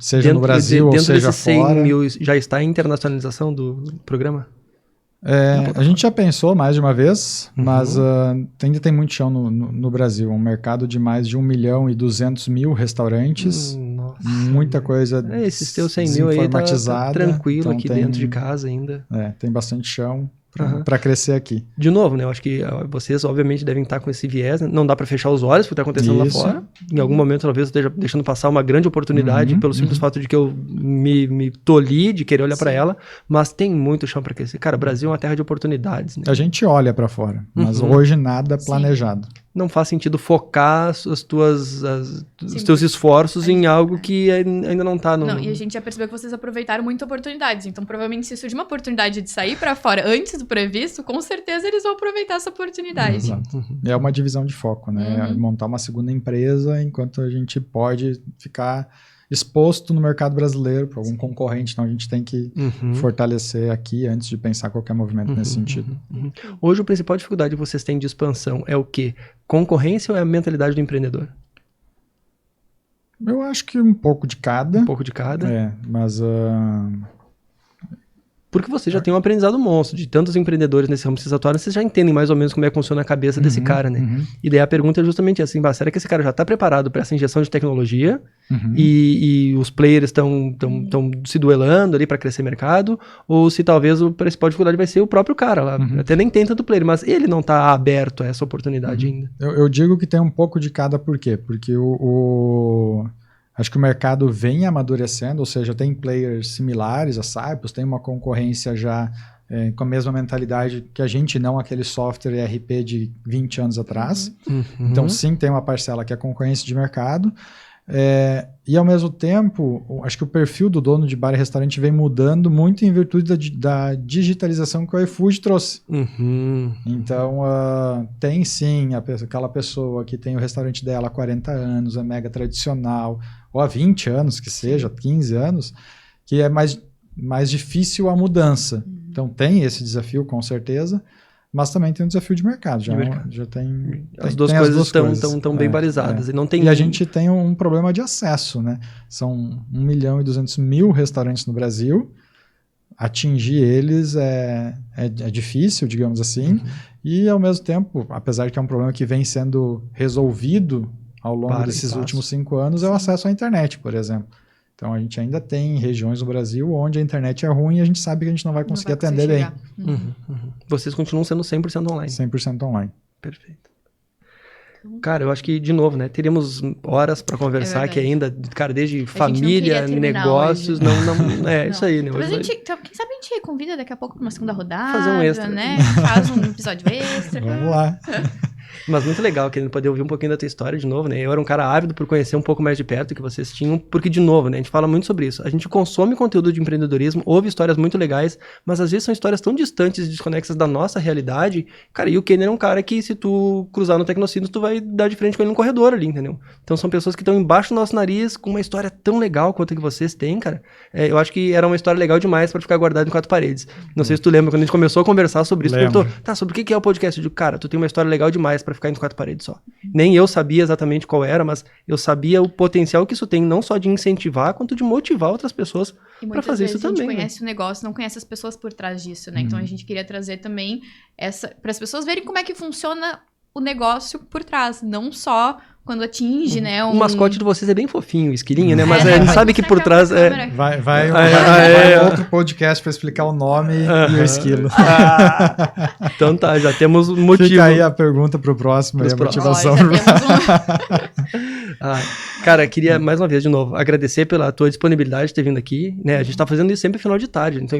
seja no Brasil ou seja fora. Dentro desses 100 mil já está a internacionalização do programa? A gente já pensou mais de uma vez, mas ainda tem muito chão no Brasil. Um mercado de mais de 1.200.000 restaurantes, muita coisa esses teus 100 mil aí tá tranquilo então aqui dentro de casa ainda. Tem bastante chão para crescer aqui. De novo, né? Eu acho que vocês obviamente devem estar com esse viés, né? Não dá para fechar os olhos porque está acontecendo lá fora. Em algum momento talvez eu esteja deixando passar uma grande oportunidade pelo simples fato de que eu me tolhi de querer olhar para ela, mas tem muito chão para crescer. Cara, o Brasil é uma terra de oportunidades, né? A gente olha para fora, mas hoje nada planejado. Não faz sentido focar os teus esforços em algo que ainda não está no... Não, e a gente já percebeu que vocês aproveitaram muito oportunidades. Então, provavelmente, se surgir uma oportunidade de sair para fora antes do previsto, com certeza eles vão aproveitar essa oportunidade. Exato. É uma divisão de foco, né? Montar uma segunda empresa enquanto a gente pode ficar exposto no mercado brasileiro para algum concorrente. Então, a gente tem que fortalecer aqui antes de pensar qualquer movimento nesse sentido. Hoje, a principal dificuldade que vocês têm de expansão é o quê? Concorrência ou é a mentalidade do empreendedor? Eu acho que um pouco de cada. Um pouco de cada? Mas... Porque você já tem um aprendizado monstro de tantos empreendedores nesse ramo que vocês atuaram, vocês já entendem mais ou menos como é que funciona a cabeça desse cara, né? E daí a pergunta é justamente assim, será que esse cara já está preparado para essa injeção de tecnologia e os players estão se duelando ali para crescer mercado? Ou se talvez a principal dificuldade vai ser o próprio cara lá? Até nem tem tanto player, mas ele não está aberto a essa oportunidade ainda. Eu digo que tem um pouco de cada por quê? Porque acho que o mercado vem amadurecendo, ou seja, tem players similares a Saipos, tem uma concorrência já com a mesma mentalidade que a gente, não aquele software ERP de 20 anos atrás. Então, sim, tem uma parcela que é concorrência de mercado. E, ao mesmo tempo, acho que o perfil do dono de bar e restaurante vem mudando muito em virtude da digitalização que o iFood trouxe. Então, tem sim aquela pessoa que tem o restaurante dela há 40 anos, é mega tradicional, ou há 20 anos que seja, 15 anos, que é mais difícil a mudança. Então, tem esse desafio, com certeza, mas também tem um desafio de mercado. Já tem as duas coisas estão bem balizadas. E a gente tem um problema de acesso, né? São 1.200.000 restaurantes no Brasil. Atingir eles é difícil, digamos assim. E, ao mesmo tempo, apesar de que é um problema que vem sendo resolvido ao longo desses últimos 5 anos, é o acesso à internet, por exemplo. Então, a gente ainda tem regiões no Brasil onde a internet é ruim e a gente sabe que a gente não vai conseguir atender bem. Vocês continuam sendo 100% online. 100% online. Perfeito. Cara, eu acho que, de novo, né, teríamos horas para conversar que ainda, cara, desde família, negócios, isso aí, né? Mas quem sabe a gente convida daqui a pouco para uma segunda rodada, fazer um extra, né? Faz um episódio extra. Vamos lá. Mas muito legal, querendo poder ouvir um pouquinho da tua história de novo, né? Eu era um cara ávido por conhecer um pouco mais de perto que vocês tinham, porque, de novo, né? A gente fala muito sobre isso. A gente consome conteúdo de empreendedorismo, ouve histórias muito legais, mas às vezes são histórias tão distantes e desconexas da nossa realidade. Cara, e o Kenner é um cara que, se tu cruzar no Tecnocinos, tu vai dar de frente com ele no corredor ali, entendeu? Então são pessoas que estão embaixo do nosso nariz com uma história tão legal quanto a que vocês têm, cara. Eu acho que era uma história legal demais pra ficar guardada em 4 paredes. Não sei se tu lembra, quando a gente começou a conversar sobre isso, perguntou, tá, sobre o que é o podcast? Eu digo, cara, tu tem uma história legal demais pra ficar em 4 paredes só. Nem eu sabia exatamente qual era, mas eu sabia o potencial que isso tem, não só de incentivar, quanto de motivar outras pessoas pra fazer isso também. A gente conhece o negócio, não conhece as pessoas por trás disso, né? Então a gente queria trazer também para as pessoas verem como é que funciona o negócio por trás, não só quando atinge, né? O mascote de vocês é bem fofinho, o esquilinho, né? Mas a gente sabe que por trás Vai outro podcast para explicar o nome e o esquilo. Então tá, já temos motivo. Fica aí a pergunta pro próximo, aí a motivação. Cara, queria mais uma vez de novo agradecer pela tua disponibilidade de ter vindo aqui, né? A gente tá fazendo isso sempre final de tarde, então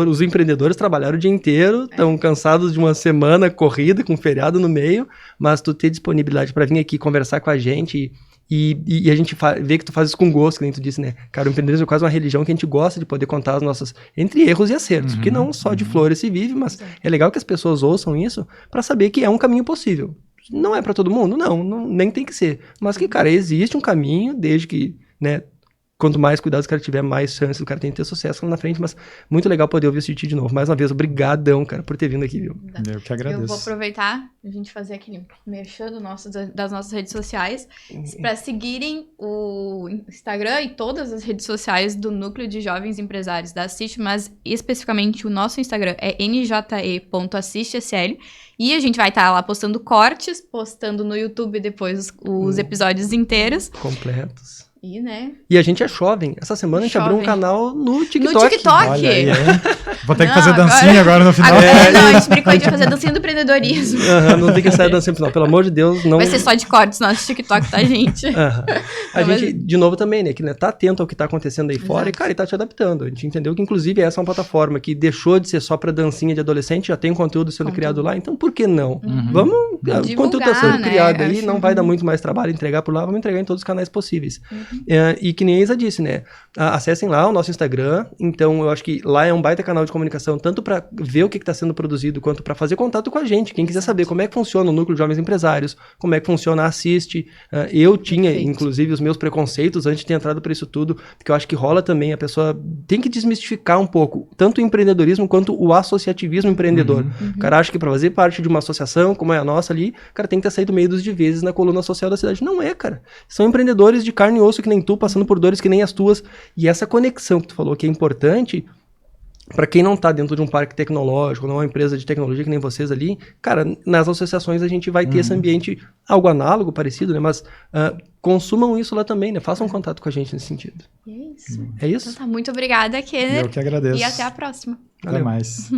os empreendedores trabalharam o dia inteiro, estão cansados de uma semana corrida com feriado no meio, mas tu ter disponibilidade para vir aqui conversar com a gente e a gente vê que tu faz isso com gosto, que nem tu disse, né? Cara, o empreendedorismo é quase uma religião que a gente gosta de poder contar as nossas, entre erros e acertos, porque não só de flores se vive, mas é legal que as pessoas ouçam isso para saber que é um caminho possível. Não é para todo mundo? Não, nem tem que ser. Mas que, cara, existe um caminho, desde que, né, quanto mais cuidados o cara tiver, mais chances o cara tem de ter sucesso lá na frente, mas muito legal poder ouvir isso de ti de novo. Mais uma vez, obrigadão, cara, por ter vindo aqui, viu? Eu que agradeço. Eu vou aproveitar a gente fazer aquele merchan das nossas redes sociais para seguirem o Instagram e todas as redes sociais do Núcleo de Jovens Empresários da Assiste, mas especificamente o nosso Instagram é nje.assistesl. E a gente vai estar lá postando cortes, postando no YouTube depois os episódios inteiros. Completos. E, né? E a gente é jovem. Essa semana a gente abriu um canal no TikTok. No TikTok? Olha aí, vou ter que fazer dancinha agora no final. Não, a gente brincou de fazer dancinha do empreendedorismo. Não tem que sair dancinha no final. Pelo amor de Deus, não... Vai ser só de cortes nosso TikTok, tá, gente? A gente, de novo também, né? Que né, tá atento ao que tá acontecendo aí fora e, cara, e tá te adaptando. A gente entendeu que, inclusive, essa é uma plataforma que deixou de ser só pra dancinha de adolescente, já tem conteúdo sendo criado lá, então por que não? Vamos... Divulgar, o conteúdo tá sendo criado aí, acho não vai dar muito mais trabalho entregar por lá, vamos entregar em todos os canais possíveis. E que nem a Isa disse, né? Acessem lá o nosso Instagram. Então, eu acho que lá é um baita canal de comunicação, tanto para ver o que está sendo produzido, quanto para fazer contato com a gente. Quem quiser saber como é que funciona o Núcleo de Jovens Empresários, como é que funciona a Assiste. Eu tinha, inclusive, os meus preconceitos antes de ter entrado para isso tudo, porque eu acho que rola também, a pessoa tem que desmistificar um pouco, tanto o empreendedorismo quanto o associativismo empreendedor. O cara acha que para fazer parte de uma associação, como é a nossa ali, o cara tem que ter saído meio de vezes na coluna social da cidade. Não é, cara. São empreendedores de carne e osso que nem tu, passando por dores que nem as tuas, e essa conexão que tu falou que é importante para quem não tá dentro de um parque tecnológico, não é uma empresa de tecnologia que nem vocês ali, cara, nas associações a gente vai ter esse ambiente algo análogo, parecido, né, mas consumam isso lá também, né, façam contato com a gente nesse sentido. E é isso. É isso? Então tá, muito obrigada, Kenner. Eu que agradeço. E até a próxima. Até mais.